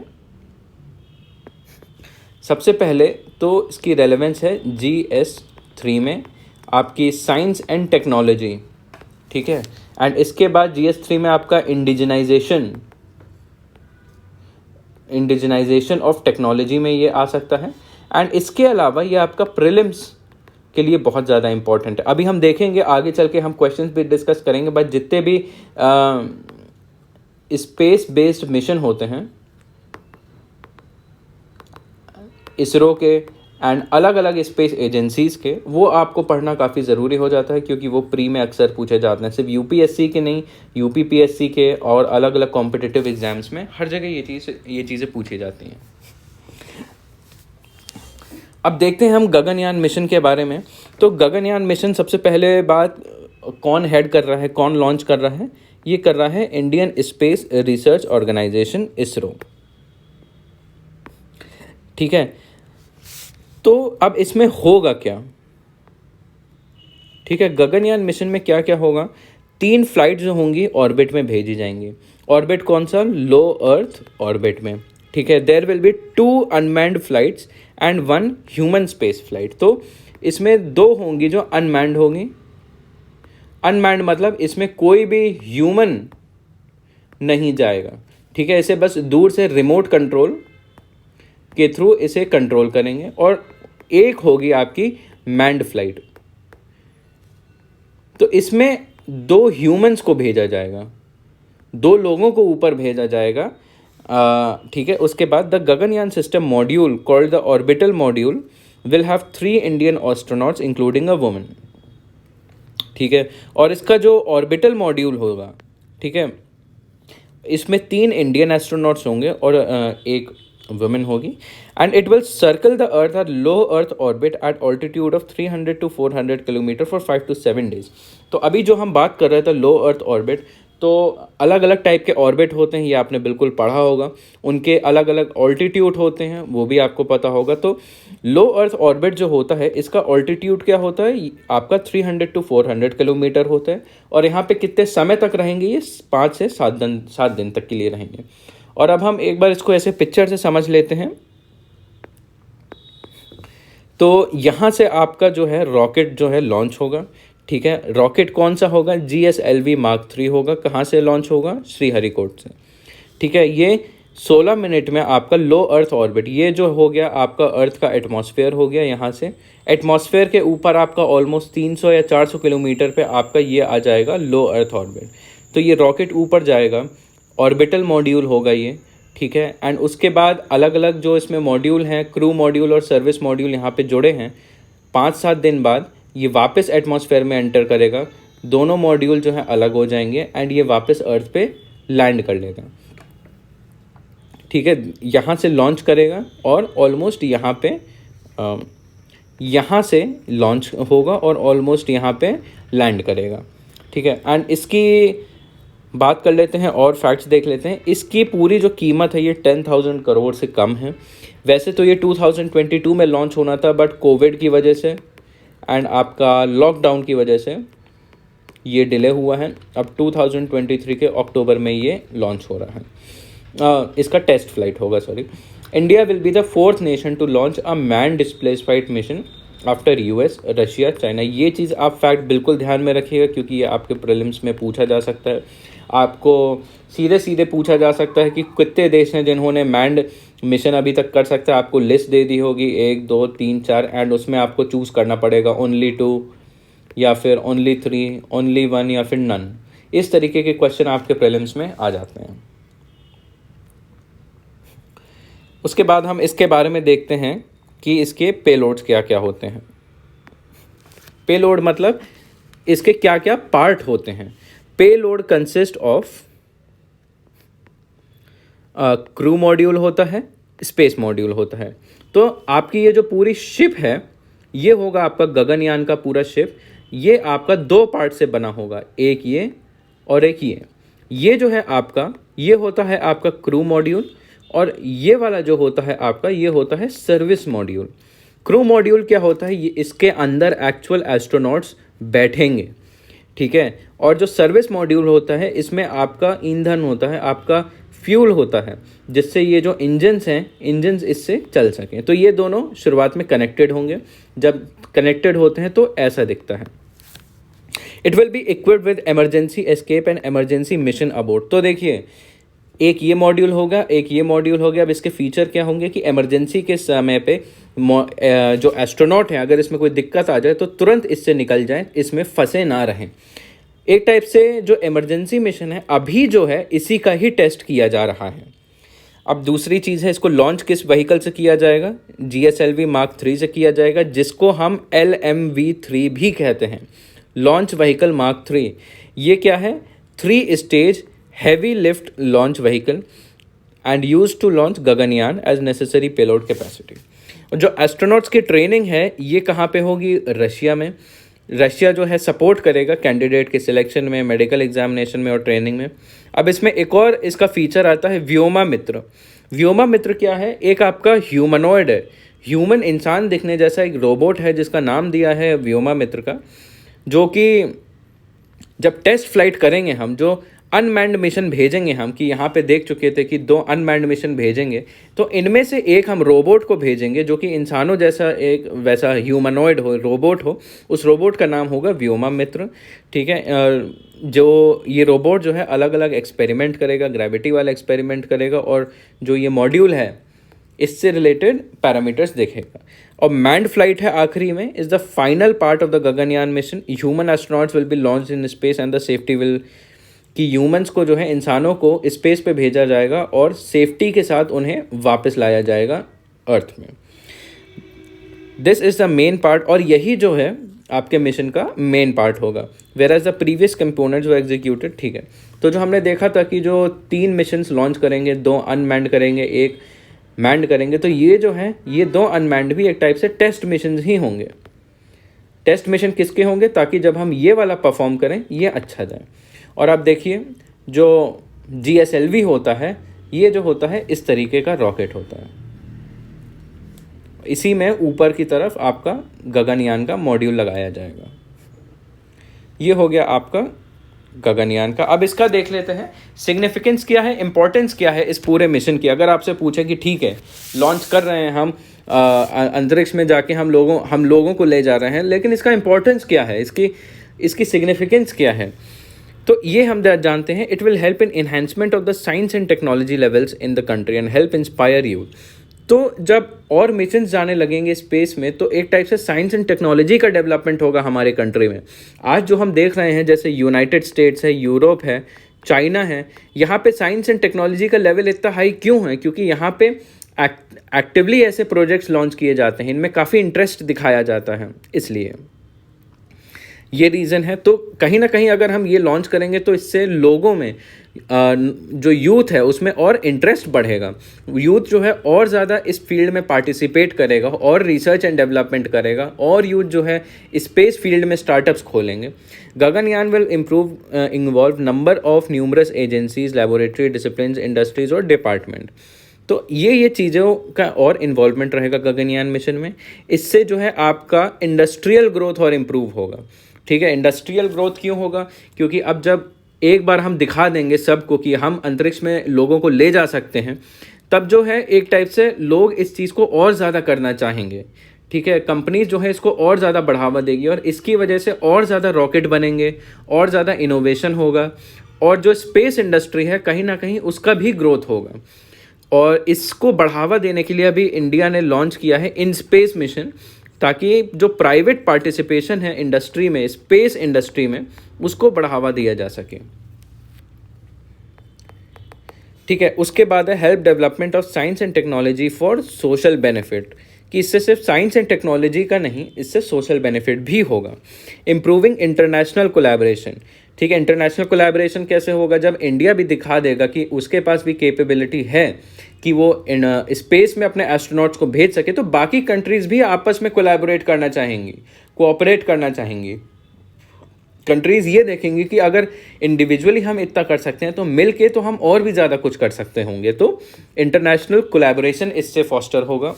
S1: सबसे पहले तो इसकी रेलेवेंस है GS3 में आपकी साइंस एंड टेक्नोलॉजी, ठीक है। एंड इसके बाद GS3 में आपका इंडिजिनाइजेशन ऑफ टेक्नोलॉजी में ये आ सकता है। एंड इसके अलावा ये आपका प्रीलिम्स के लिए बहुत ज़्यादा इंपॉर्टेंट है। अभी हम देखेंगे आगे चल के, हम क्वेश्चंस भी डिस्कस करेंगे, बट जितने भी स्पेस बेस्ड मिशन होते हैं इसरो के एंड अलग अलग स्पेस एजेंसीज़ के, वो आपको पढ़ना काफ़ी ज़रूरी हो जाता है, क्योंकि वो प्री में अक्सर पूछे जाते हैं। सिर्फ UPSC के नहीं, UPPSC के और अलग अलग कॉम्पिटिटिव एग्जाम्स में हर जगह ये चीज़ें पूछी जाती हैं। अब देखते हैं हम गगनयान मिशन के बारे में। तो गगनयान मिशन सबसे पहले बात, कौन हेड कर रहा है, कौन लॉन्च कर रहा है? ये कर रहा है Indian space research organisation, ISRO, ठीक है। तो अब इसमें होगा क्या, ठीक है। गगनयान मिशन में क्या क्या होगा? 3 फ्लाइट जो होंगी ऑर्बिट में भेजी जाएंगी। ऑर्बिट कौन सा? लो अर्थ ऑर्बिट में, ठीक है। There will be 2 unmanned flights and 1 human space flight. तो इसमें 2 होंगी जो अनमैन्ड होंगी। अनमैन्ड मतलब इसमें कोई भी ह्यूमन नहीं जाएगा, ठीक है। इसे बस दूर से रिमोट कंट्रोल के थ्रू इसे कंट्रोल करेंगे। और एक होगी आपकी मैन्ड फ्लाइट। तो इसमें 2 ह्यूमंस को भेजा जाएगा, 2 लोगों को ऊपर भेजा जाएगा, ठीक है। उसके बाद the Gaganyaan system module called the orbital module will have 3 Indian astronauts including a woman, ठीक है। और इसका जो ऑर्बिटल मॉड्यूल होगा, ठीक है, इसमें 3 इंडियन एस्ट्रोनॉट्स होंगे और एक वुमेन होगी। And it will circle the earth at low earth orbit at altitude of 300 to 400 kilometre for 5 to 7 days। तो अभी जो हम बात कर रहे थे लो अर्थ ऑर्बिट, तो अलग अलग टाइप के ऑर्बिट होते हैं, ये आपने बिल्कुल पढ़ा होगा। उनके अलग अलग ऑल्टीट्यूड होते हैं, वो भी आपको पता होगा। तो लो अर्थ ऑर्बिट जो होता है, इसका ऑल्टीट्यूड क्या होता है? आपका 300 to 400 किलोमीटर होता है। और यहाँ पे कितने समय तक रहेंगे? ये 5 से 7 दिन तक के लिए रहेंगे। और अब हम एक बार इसको ऐसे पिक्चर से समझ लेते हैं। तो यहाँ से आपका जो है रॉकेट जो है लॉन्च होगा, ठीक है। रॉकेट कौन सा होगा? GSLV Mark 3 होगा। कहाँ से लॉन्च होगा? श्रीहरिकोट से, ठीक है। ये 16 मिनट में आपका लो अर्थ ऑर्बिट, ये जो हो गया आपका अर्थ का एटमॉस्फेयर हो गया। यहाँ से एटमॉस्फेयर के ऊपर आपका ऑलमोस्ट 300 या 400 किलोमीटर पे आपका ये आ जाएगा लो अर्थ ऑर्बिट। तो ये रॉकेट ऊपर जाएगा, ऑर्बिटल मॉड्यूल होगा ये, ठीक है। एंड उसके बाद अलग अलग जो इसमें मॉड्यूल हैं, क्रू मॉड्यूल और सर्विस मॉड्यूल यहाँ पे जुड़े हैं। 5-7 दिन बाद ये वापस एटमॉस्फेयर में एंटर करेगा। दोनों मॉड्यूल जो है अलग हो जाएंगे एंड ये वापस अर्थ पे लैंड कर लेगा, ठीक है। यहाँ से लॉन्च करेगा और ऑलमोस्ट यहाँ पे यहाँ से लॉन्च होगा और ऑलमोस्ट यहाँ पे लैंड करेगा, ठीक है। एंड इसकी बात कर लेते हैं और फैक्ट्स देख लेते हैं। इसकी पूरी जो कीमत है ये 10,000 करोड़ से कम है। वैसे तो ये 2022 में लॉन्च होना था, बट कोविड की वजह से एंड आपका लॉकडाउन की वजह से ये डिले हुआ है। अब 2023 के अक्टूबर में ये लॉन्च हो रहा है। इसका टेस्ट फ्लाइट होगा, sorry. India will be the fourth nation to launch a man displace flight mission after US, Russia, China. ये चीज़ आप फैक्ट बिल्कुल ध्यान में रखिएगा, क्योंकि ये आपके प्रीलिम्स में पूछा जा सकता है। आपको सीधे सीधे पूछा जा सकता है कि कितने देश हैं जिन्होंने मैंड मिशन अभी तक कर सकता है। आपको लिस्ट दे दी होगी 1 2 3 4, एंड उसमें आपको चूज़ करना पड़ेगा ओनली 2 या फिर ओनली 3, ओनली 1 या फिर नन। इस तरीके के क्वेश्चन आपके प्रीलिम्स में आ जाते हैं। उसके बाद हम इसके बारे में देखते हैं कि इसके पेलोड्स क्या क्या होते हैं। पेलोड मतलब इसके क्या क्या पार्ट होते हैं। Payload consist of crew module होता है, स्पेस मॉड्यूल होता है। तो आपकी ये जो पूरी शिप है, ये होगा आपका गगनयान का पूरा शिप। ये आपका 2 पार्ट से बना होगा, एक ये और एक ये जो है आपका, ये होता है आपका क्रू मॉड्यूल, और ये वाला जो होता है आपका, ये होता है सर्विस मॉड्यूल। क्रू मॉड्यूल क्या होता है, ये इसके अंदर एक्चुअल एस्ट्रोनॉट्स बैठेंगे, ठीक है। और जो सर्विस मॉड्यूल होता है, इसमें आपका ईंधन होता है, आपका फ्यूल होता है, जिससे ये जो इंजन्स हैं, इंजन्स इससे चल सकें। तो ये दोनों शुरुआत में कनेक्टेड होंगे। जब कनेक्टेड होते हैं तो ऐसा दिखता है। It will be equipped with emergency escape and emergency mission abort. तो देखिए, एक ये मॉड्यूल होगा, एक ये मॉड्यूल हो गया। अब इसके फीचर क्या होंगे कि इमरजेंसी के समय पे जो एस्ट्रोनॉट है, अगर इसमें कोई दिक्कत आ जाए तो तुरंत इससे निकल जाए, इसमें फंसे ना रहें। एक टाइप से जो इमरजेंसी मिशन है, अभी जो है इसी का ही टेस्ट किया जा रहा है। अब दूसरी चीज़ है, इसको लॉन्च किस व्हीकल से किया जाएगा, GSLV Mark 3 से किया जाएगा, जिसको हम LMV3 भी कहते हैं, लॉन्च व्हीकल Mark 3। ये क्या है, 3 stage heavy lift launch vehicle and used to launch Gaganyaan as necessary payload capacity। जो एस्ट्रोनॉट्स की ट्रेनिंग है, ये कहाँ पे होगी, रशिया में। रशिया जो है सपोर्ट करेगा कैंडिडेट के सिलेक्शन में, मेडिकल एग्जामिनेशन में और ट्रेनिंग में। अब इसमें एक और इसका फीचर आता है, व्योमा मित्र। व्योमा मित्र क्या है, एक आपका ह्यूमनॉइड है, ह्यूमन इंसान दिखने जैसा एक रोबोट है, जिसका नाम दिया है व्योमा मित्र का, जो कि जब टेस्ट फ्लाइट करेंगे हम, जो अनमैन्ड मिशन भेजेंगे हम, कि यहाँ पे देख चुके थे कि 2 अनमैन्ड मिशन भेजेंगे, तो इनमें से एक हम रोबोट को भेजेंगे जो कि इंसानों जैसा एक वैसा ह्यूमनॉइड हो, रोबोट हो। उस रोबोट का नाम होगा व्योमा मित्र, ठीक है। जो ये रोबोट जो है अलग अलग एक्सपेरिमेंट करेगा, ग्रेविटी वाला एक्सपेरिमेंट करेगा, और जो ये मॉड्यूल है इससे रिलेटेड पैरामीटर्स देखेगा। और मैंड फ्लाइट है आखिरी में, is the final part of the Gaganyaan mission. Human astronauts will be launch in space and the safety will, कि ह्यूमंस को जो है, इंसानों को स्पेस पे भेजा जाएगा और सेफ्टी के साथ उन्हें वापस लाया जाएगा अर्थ में। This is the main part, और यही जो है आपके मिशन का मेन पार्ट होगा। Where as the previous components were executed, ठीक है। तो जो हमने देखा था कि जो 3 मिशंस लॉन्च करेंगे, 2 अनमैन्ड करेंगे, 1 मैन्ड करेंगे, तो ये जो है, ये 2 अनमैन्ड भी एक टाइप से टेस्ट मिशन ही होंगे। टेस्ट मिशन किसके होंगे, ताकि जब हम ये वाला परफॉर्म करें, ये अच्छा जाए। और आप देखिए, जो GSLV होता है, ये जो होता है इस तरीके का रॉकेट होता है। इसी में ऊपर की तरफ आपका गगनयान का मॉड्यूल लगाया जाएगा। ये हो गया आपका गगनयान का। अब इसका देख लेते हैं सिग्निफिकेंस क्या है, इंपॉर्टेंस क्या है इस पूरे मिशन की। अगर आपसे पूछे कि ठीक है, लॉन्च कर रहे हैं हम, अंतरिक्ष में जाके हम लोगों को ले जा रहे हैं, लेकिन इसका इंपॉर्टेंस क्या है, इसकी सिग्निफिकेंस क्या है, तो ये हम जानते हैं। It will help in enhancement of the science and technology levels in the country and help inspire youth. तो जब और मिशंस जाने लगेंगे स्पेस में, तो एक टाइप से साइंस एंड टेक्नोलॉजी का डेवलपमेंट होगा हमारे कंट्री में। आज जो हम देख रहे हैं, जैसे यूनाइटेड स्टेट्स है, यूरोप है, चाइना है, यहाँ पे साइंस एंड टेक्नोलॉजी का लेवल इतना हाई क्यों है, क्योंकि यहाँ पे एक्टिवली ऐसे प्रोजेक्ट्स लॉन्च किए जाते हैं, इनमें काफ़ी इंटरेस्ट दिखाया जाता है, इसलिए ये रीज़न है। तो कहीं ना कहीं अगर हम ये लॉन्च करेंगे, तो इससे लोगों में जो यूथ है उसमें और इंटरेस्ट बढ़ेगा। यूथ जो है और ज़्यादा इस फील्ड में पार्टिसिपेट करेगा और रिसर्च एंड डेवलपमेंट करेगा, और यूथ जो है स्पेस फील्ड में स्टार्टअप्स खोलेंगे। Gaganyaan will involve number of numerous agencies, laboratory, disciplines, industries और डिपार्टमेंट। तो ये चीज़ों का और इन्वॉल्वमेंट रहेगा गगनयान मिशन में। इससे जो है आपका इंडस्ट्रियल ग्रोथ और इम्प्रूव होगा। ठीक है, इंडस्ट्रियल ग्रोथ क्यों होगा? क्योंकि अब जब एक बार हम दिखा देंगे सबको कि हम अंतरिक्ष में लोगों को ले जा सकते हैं, तब जो है एक टाइप से लोग इस चीज़ को और ज़्यादा करना चाहेंगे। ठीक है, कंपनीज जो है इसको और ज़्यादा बढ़ावा देगी और इसकी वजह से और ज़्यादा रॉकेट बनेंगे, और ज़्यादा इनोवेशन होगा, और जो स्पेस इंडस्ट्री है कहीं ना कहीं उसका भी ग्रोथ होगा। और इसको बढ़ावा देने के लिए अभी इंडिया ने लॉन्च किया है इन स्पेस मिशन, ताकि जो प्राइवेट पार्टिसिपेशन है इंडस्ट्री में, स्पेस इंडस्ट्री में, उसको बढ़ावा दिया जा सके। ठीक है, उसके बाद है help development of science and technology for social benefit, कि इससे सिर्फ साइंस एंड टेक्नोलॉजी का नहीं, इससे सोशल बेनिफिट भी होगा। Improving international collaboration. ठीक है, इंटरनेशनल कोलैबोरेशन कैसे होगा? जब इंडिया भी दिखा देगा कि उसके पास भी कैपेबिलिटी है कि वो स्पेस में अपने एस्ट्रोनॉट्स को भेज सके, तो बाकी कंट्रीज़ भी आपस में कोलैबोरेट करना चाहेंगी, कोऑपरेट करना चाहेंगी। कंट्रीज़ ये देखेंगी कि अगर इंडिविजुअली हम इतना कर सकते हैं तो मिल के तो हम और भी ज़्यादा कुछ कर सकते होंगे। तो इंटरनेशनल कोलैबोरेशन इससे फॉस्टर होगा।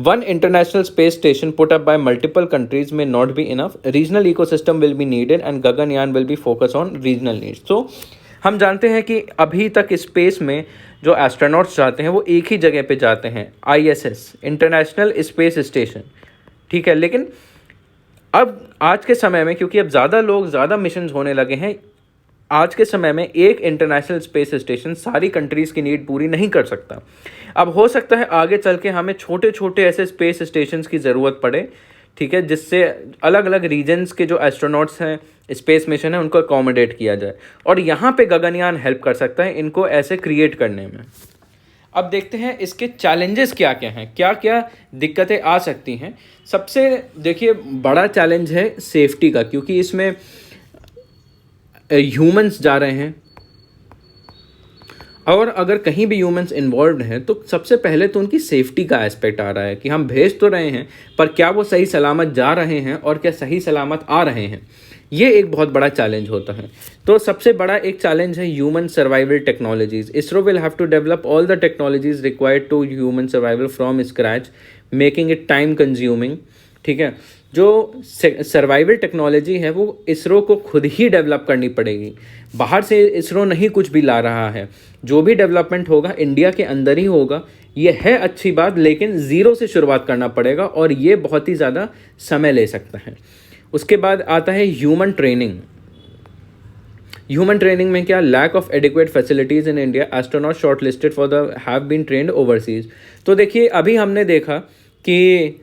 S1: One international space station put up by multiple countries may not be enough. Regional ecosystem will be needed and Gaganyaan will be focused on regional needs. So हम जानते हैं कि अभी तक स्पेस में जो एस्ट्रोनॉट्स जाते हैं वो एक ही जगह पे जाते हैं, ISS, इंटरनेशनल स्पेस स्टेशन। ठीक है, लेकिन अब आज के समय में, क्योंकि अब ज़्यादा लोग, ज़्यादा मिशंस होने लगे हैं, आज के समय में एक इंटरनेशनल स्पेस स्टेशन सारी कंट्रीज़ की नीड पूरी नहीं कर सकता। अब हो सकता है आगे चल के हमें छोटे छोटे ऐसे स्पेस स्टेशंस की ज़रूरत पड़े। ठीक है, जिससे अलग अलग रीजन्स के जो एस्ट्रोनॉट्स हैं, स्पेस मिशन है, उनको अकोमोडेट किया जाए, और यहाँ पे गगनयान हेल्प कर सकता है इनको ऐसे क्रिएट करने में। अब देखते हैं इसके चैलेंजेस क्या क्या हैं, क्या क्या दिक्कतें आ सकती हैं। सबसे देखिए बड़ा चैलेंज है सेफ्टी का, क्योंकि इसमें ह्यूमंस जा रहे हैं, और अगर कहीं भी ह्यूमंस इन्वॉल्व हैं तो सबसे पहले तो उनकी सेफ्टी का एस्पेक्ट आ रहा है कि हम भेज तो रहे हैं पर क्या वो सही सलामत जा रहे हैं और क्या सही सलामत आ रहे हैं। ये एक बहुत बड़ा चैलेंज होता है। तो सबसे बड़ा एक चैलेंज है human survival technologies. ISRO will have to develop all the technologies required to human survival from scratch, making it time consuming. ठीक है, जो सर्वाइवल टेक्नोलॉजी है वो इसरो को खुद ही डेवलप करनी पड़ेगी, बाहर से इसरो नहीं कुछ भी ला रहा है। जो भी डेवलपमेंट होगा इंडिया के अंदर ही होगा। ये है अच्छी बात, लेकिन ज़ीरो से शुरुआत करना पड़ेगा और ये बहुत ही ज़्यादा समय ले सकता है। उसके बाद आता है ह्यूमन ट्रेनिंग। ह्यूमन ट्रेनिंग में क्या? Lack of adequate facilities in India, astronaut short listed for the have been trained overseas. तो देखिए अभी हमने देखा कि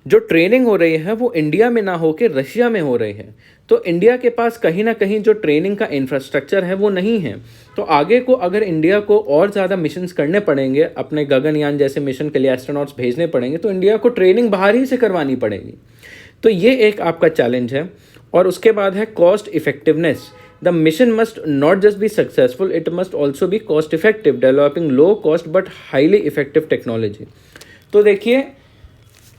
S1: जो ट्रेनिंग हो रही है वो इंडिया में ना हो के रशिया में हो रही है। तो इंडिया के पास कहीं ना कहीं जो ट्रेनिंग का इंफ्रास्ट्रक्चर है वो नहीं है। तो आगे को अगर इंडिया को और ज़्यादा मिशंस करने पड़ेंगे, अपने गगनयान जैसे मिशन के लिए एस्ट्रोनॉट्स भेजने पड़ेंगे, तो इंडिया को ट्रेनिंग बाहर ही से करवानी पड़ेगी। तो ये एक आपका चैलेंज है। और उसके बाद है cost effectiveness. The mission must not just be successful, it must also be cost effective, developing low cost but highly effective technology. तो देखिए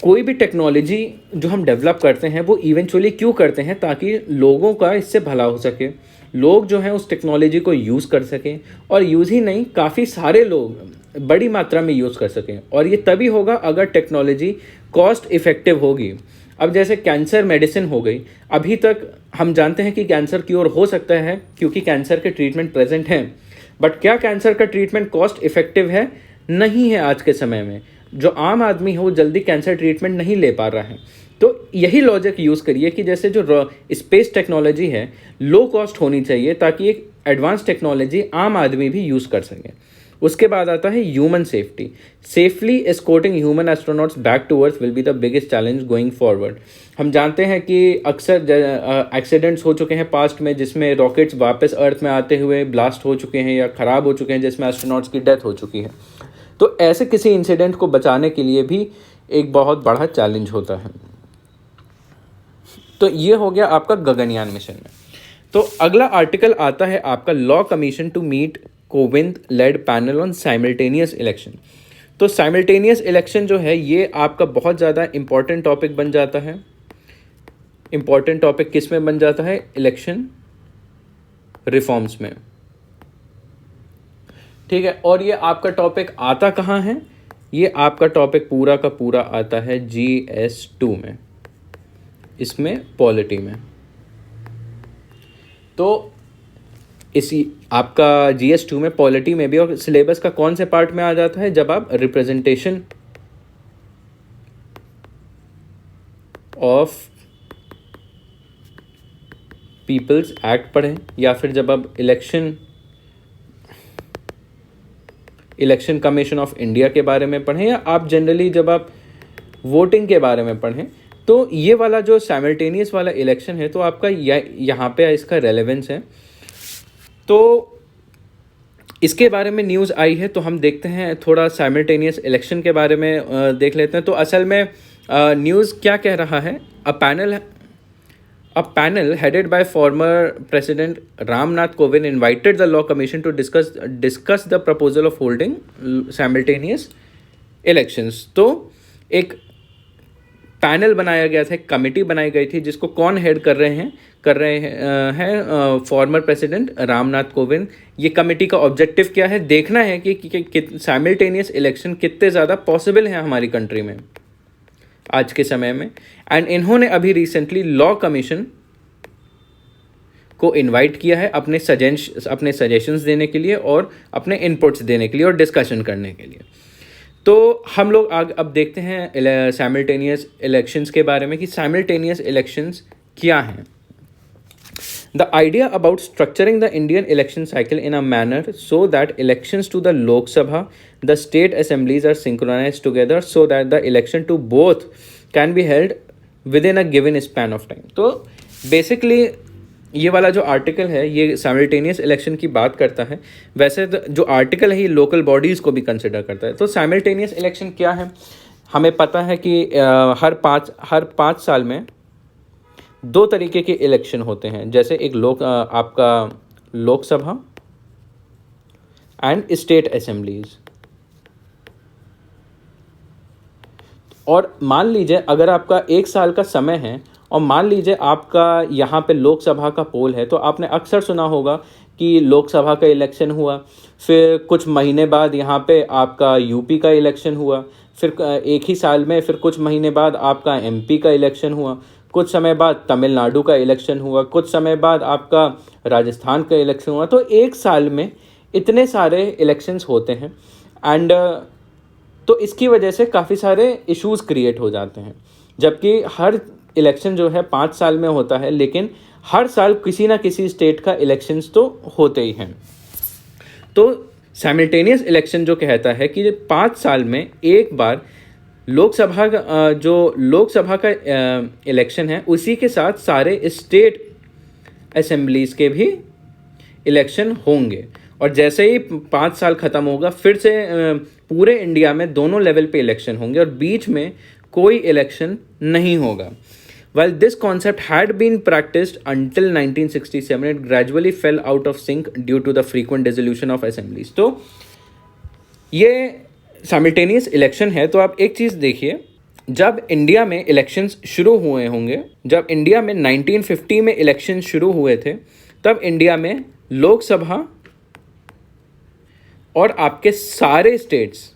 S1: कोई भी टेक्नोलॉजी जो हम डेवलप करते हैं वो इवेंचुअली क्यों करते हैं? ताकि लोगों का इससे भला हो सके, लोग जो हैं उस टेक्नोलॉजी को यूज़ कर सकें, और यूज़ ही नहीं, काफ़ी सारे लोग बड़ी मात्रा में यूज़ कर सकें। और ये तभी होगा अगर टेक्नोलॉजी कॉस्ट इफ़ेक्टिव होगी। अब जैसे कैंसर मेडिसिन हो गई, अभी तक हम जानते हैं कि कैंसर क्योर हो सकता है क्योंकि कैंसर के ट्रीटमेंट प्रेजेंट हैं, बट क्या कैंसर का ट्रीटमेंट कॉस्ट इफ़ेक्टिव है? नहीं है। आज के समय में जो आम आदमी है वो जल्दी कैंसर ट्रीटमेंट नहीं ले पा रहा है। तो यही लॉजिक यूज़ करिए कि जैसे जो स्पेस टेक्नोलॉजी है लो कॉस्ट होनी चाहिए, ताकि एक एडवांस टेक्नोलॉजी आम आदमी भी यूज़ कर सके। उसके बाद आता है human safety. Safely escorting human astronauts back to earth will be the biggest challenge going forward. हम जानते हैं कि अक्सर एक्सीडेंट्स हो चुके हैं पास्ट में, जिसमें रॉकेट्स वापस अर्थ में आते हुए ब्लास्ट हो चुके हैं या ख़राब हो चुके हैं, जिसमें एस्ट्रोनॉट्स की डेथ हो चुकी है। तो ऐसे किसी इंसिडेंट को बचाने के लिए भी एक बहुत बड़ा चैलेंज होता है। तो ये हो गया आपका गगनयान मिशन में। तो अगला आर्टिकल आता है आपका law commission to meet Kovind led panel on simultaneous election. तो साइमल्टेनियस इलेक्शन जो है ये आपका बहुत ज़्यादा इंपॉर्टेंट टॉपिक बन जाता है। इंपॉर्टेंट टॉपिक किस में बन जाता है? इलेक्शन रिफॉर्म्स में। ठीक है। और ये आपका टॉपिक आता कहाँ है? ये आपका टॉपिक पूरा का पूरा आता है GS2 में, इसमें पॉलिटी में। तो इसी आपका GS2 में पॉलिटी में भी, और सिलेबस का कौन से पार्ट में आ जाता है? जब आप रिप्रेजेंटेशन ऑफ पीपल्स एक्ट पढ़ें, या फिर जब आप इलेक्शन कमीशन ऑफ इंडिया के बारे में पढ़ें, या आप जनरली जब आप वोटिंग के बारे में पढ़ें, तो ये वाला जो साइमल्टेनियस वाला इलेक्शन है, तो आपका यहाँ पे इसका रेलेवेंस है। तो इसके बारे में न्यूज़ आई है, तो हम देखते हैं थोड़ा साइमल्टेनियस इलेक्शन के बारे में देख लेते हैं। तो असल में न्यूज़ क्या कह रहा है? A panel headed by former President Ramnath Kovind invited the Law Commission to discuss the proposal of holding simultaneous elections. तो एक पैनल बनाया गया था, एक कमेटी बनाई गई थी, जिसको कौन हेड कर रहे हैं फॉर्मर प्रेसिडेंट रामनाथ कोविंद। ये कमेटी का ऑब्जेक्टिव क्या है? देखना है कि साइमल्टेनियस इलेक्शन कितने ज़्यादा पॉसिबल हैं हमारी कंट्री में आज के समय में। एंड इन्होंने अभी रिसेंटली लॉ कमीशन को इनवाइट किया है अपने सजेशंस देने के लिए, और अपने इनपुट्स देने के लिए, और डिस्कशन करने के लिए। तो हम लोग अब देखते हैं साइमल्टेनियस इलेक्शंस के बारे में, कि साइमल्टेनियस इलेक्शंस क्या हैं। The idea about structuring the Indian election cycle in a manner so that elections to the Lok Sabha, the state assemblies are synchronized together so that the election to both can be held within a given span of time. तो basically ये वाला जो आर्टिकल है, ये साइमल्टेनियस इलेक्शन की बात करता है। वैसे तो जो आर्टिकल है ये लोकल बॉडीज़ को भी कंसिडर करता है। तो साइमल्टेनियस इलेक्शन क्या है? हमें पता है कि हर पाँच साल में दो तरीके के इलेक्शन होते हैं, जैसे एक आपका लोकसभा एंड स्टेट असेंबलीज। और मान लीजिए अगर आपका एक साल का समय है, और मान लीजिए आपका यहाँ पे लोकसभा का पोल है, तो आपने अक्सर सुना होगा कि लोकसभा का इलेक्शन हुआ, फिर कुछ महीने बाद यहाँ पे आपका यूपी का इलेक्शन हुआ, फिर एक ही साल में फिर कुछ महीने बाद आपका एमपी का इलेक्शन हुआ, कुछ समय बाद तमिलनाडु का इलेक्शन हुआ, कुछ समय बाद आपका राजस्थान का इलेक्शन हुआ। तो एक साल में इतने सारे इलेक्शंस होते हैं, एंड तो इसकी वजह से काफ़ी सारे इश्यूज़ क्रिएट हो जाते हैं। जबकि हर इलेक्शन जो है 5 साल में होता है, लेकिन हर साल किसी ना किसी स्टेट का इलेक्शंस तो होते ही हैं। तो साइमल्टेनियस इलेक्शन जो कहता है कि 5 साल में एक बार लोकसभा का इलेक्शन है, उसी के साथ सारे स्टेट असेंबलीज़ के भी इलेक्शन होंगे। और जैसे ही 5 साल ख़त्म होगा, फिर से पूरे इंडिया में दोनों लेवल पे इलेक्शन होंगे, और बीच में कोई इलेक्शन नहीं होगा। While this concept had been practiced until 1967, it gradually fell out of sync due to the frequent dissolution of assemblies. तो ये साइमल्टेनियस इलेक्शन है। तो आप एक चीज़ देखिए, जब इंडिया में इलेक्शंस शुरू हुए होंगे, जब इंडिया में 1950 में इलेक्शन शुरू हुए थे, तब इंडिया में लोकसभा और आपके सारे स्टेट्स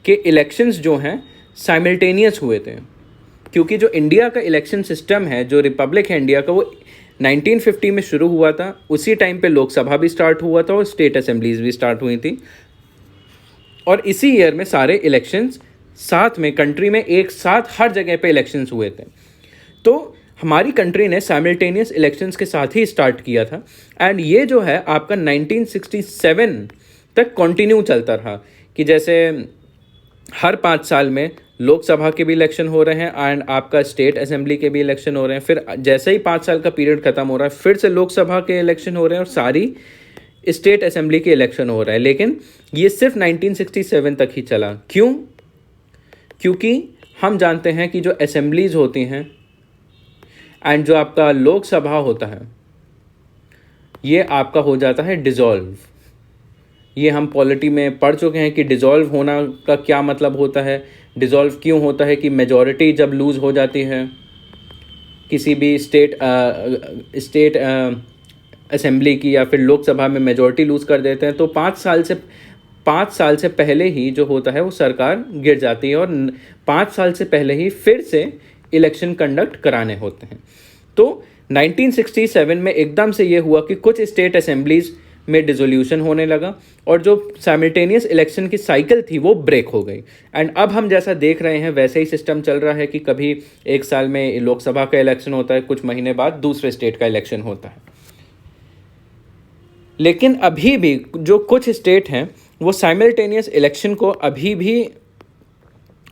S1: के इलेक्शंस जो हैं साइमल्टेनियस हुए थे। क्योंकि जो इंडिया का इलेक्शन सिस्टम है, जो रिपब्लिक है इंडिया का, वो 1950 में शुरू हुआ था। उसी टाइम पे लोकसभा भी स्टार्ट हुआ था और स्टेट असेंबलीज भी स्टार्ट हुई थी, और इसी ईयर में सारे इलेक्शंस साथ में कंट्री में एक साथ हर जगह पे इलेक्शंस हुए थे। तो हमारी कंट्री ने साइमल्टेनियस इलेक्शंस के साथ ही स्टार्ट किया था, एंड ये जो है आपका 1967 तक कंटिन्यू चलता रहा, कि जैसे हर 5 साल में लोकसभा के भी इलेक्शन हो रहे हैं एंड आपका स्टेट असेंबली के भी इलेक्शन हो रहे हैं। फिर जैसे ही 5 साल का पीरियड ख़त्म हो रहा है, फिर से लोकसभा के इलेक्शन हो रहे हैं और सारी स्टेट असेंबली के इलेक्शन हो रहा है। लेकिन ये सिर्फ 1967 तक ही चला। क्यों? क्योंकि हम जानते हैं कि जो असेंबलीज होती हैं एंड जो आपका लोकसभा होता है, ये आपका हो जाता है डिज़ोल्व। ये हम पॉलिटी में पढ़ चुके हैं कि डिज़ोल्व होना का क्या मतलब होता है। डिज़ोल्व क्यों होता है? कि मेजॉरिटी जब लूज़ हो जाती है किसी भी स्टेट असेंबली की या फिर लोकसभा में मेजॉरिटी लूज़ कर देते हैं तो 5 साल से पहले ही जो होता है वो सरकार गिर जाती है और 5 साल से पहले ही फिर से इलेक्शन कंडक्ट कराने होते हैं। तो 1967 में एकदम से ये हुआ कि कुछ स्टेट असेंबलीज में डिसोल्यूशन होने लगा और जो साइमल्टेनियस इलेक्शन की साइकिल थी वो ब्रेक हो गई। एंड अब हम जैसा देख रहे हैं वैसे ही सिस्टम चल रहा है कि कभी एक साल में लोकसभा का इलेक्शन होता है, कुछ महीने बाद दूसरे स्टेट का इलेक्शन होता है। लेकिन अभी भी जो कुछ स्टेट हैं वो साइमल्टेनियस इलेक्शन को अभी भी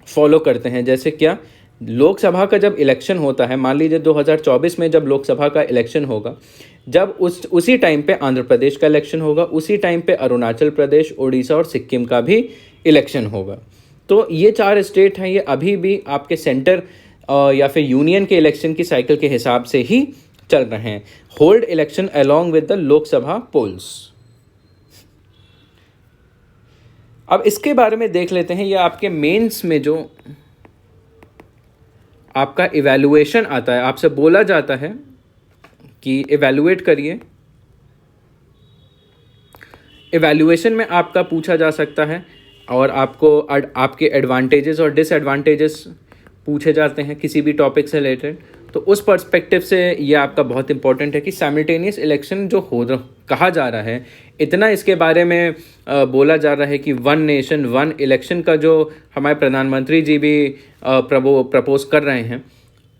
S1: फॉलो करते हैं। जैसे क्या, लोकसभा का जब इलेक्शन होता है, मान लीजिए 2024 में जब लोकसभा का इलेक्शन होगा, जब उसी टाइम पे आंध्र प्रदेश का इलेक्शन होगा, उसी टाइम पे अरुणाचल प्रदेश, उड़ीसा और सिक्किम का भी इलेक्शन होगा। तो ये 4 स्टेट हैं, ये अभी भी आपके सेंटर या फिर यूनियन के इलेक्शन की साइकिल के हिसाब से ही चल रहे हैं। Hold election along with the Lok Sabha polls. अब इसके बारे में देख लेते हैं। ये आपके मेंस में जो आपका इवैल्यूएशन आता है, आपसे बोला जाता है कि इवैल्यूएट करिए। इवैल्यूएशन में आपका पूछा जा सकता है और आपको आपके एडवांटेजेस और डिसएडवांटेजेस पूछे जाते हैं किसी भी टॉपिक से रिलेटेड। तो उस पर्सपेक्टिव से ये आपका बहुत इंपॉर्टेंट है कि साइमल्टेनियस इलेक्शन जो कहा जा रहा है, इतना इसके बारे में बोला जा रहा है कि 1 नेशन 1 इलेक्शन का जो हमारे प्रधानमंत्री जी भी प्रपोज कर रहे हैं,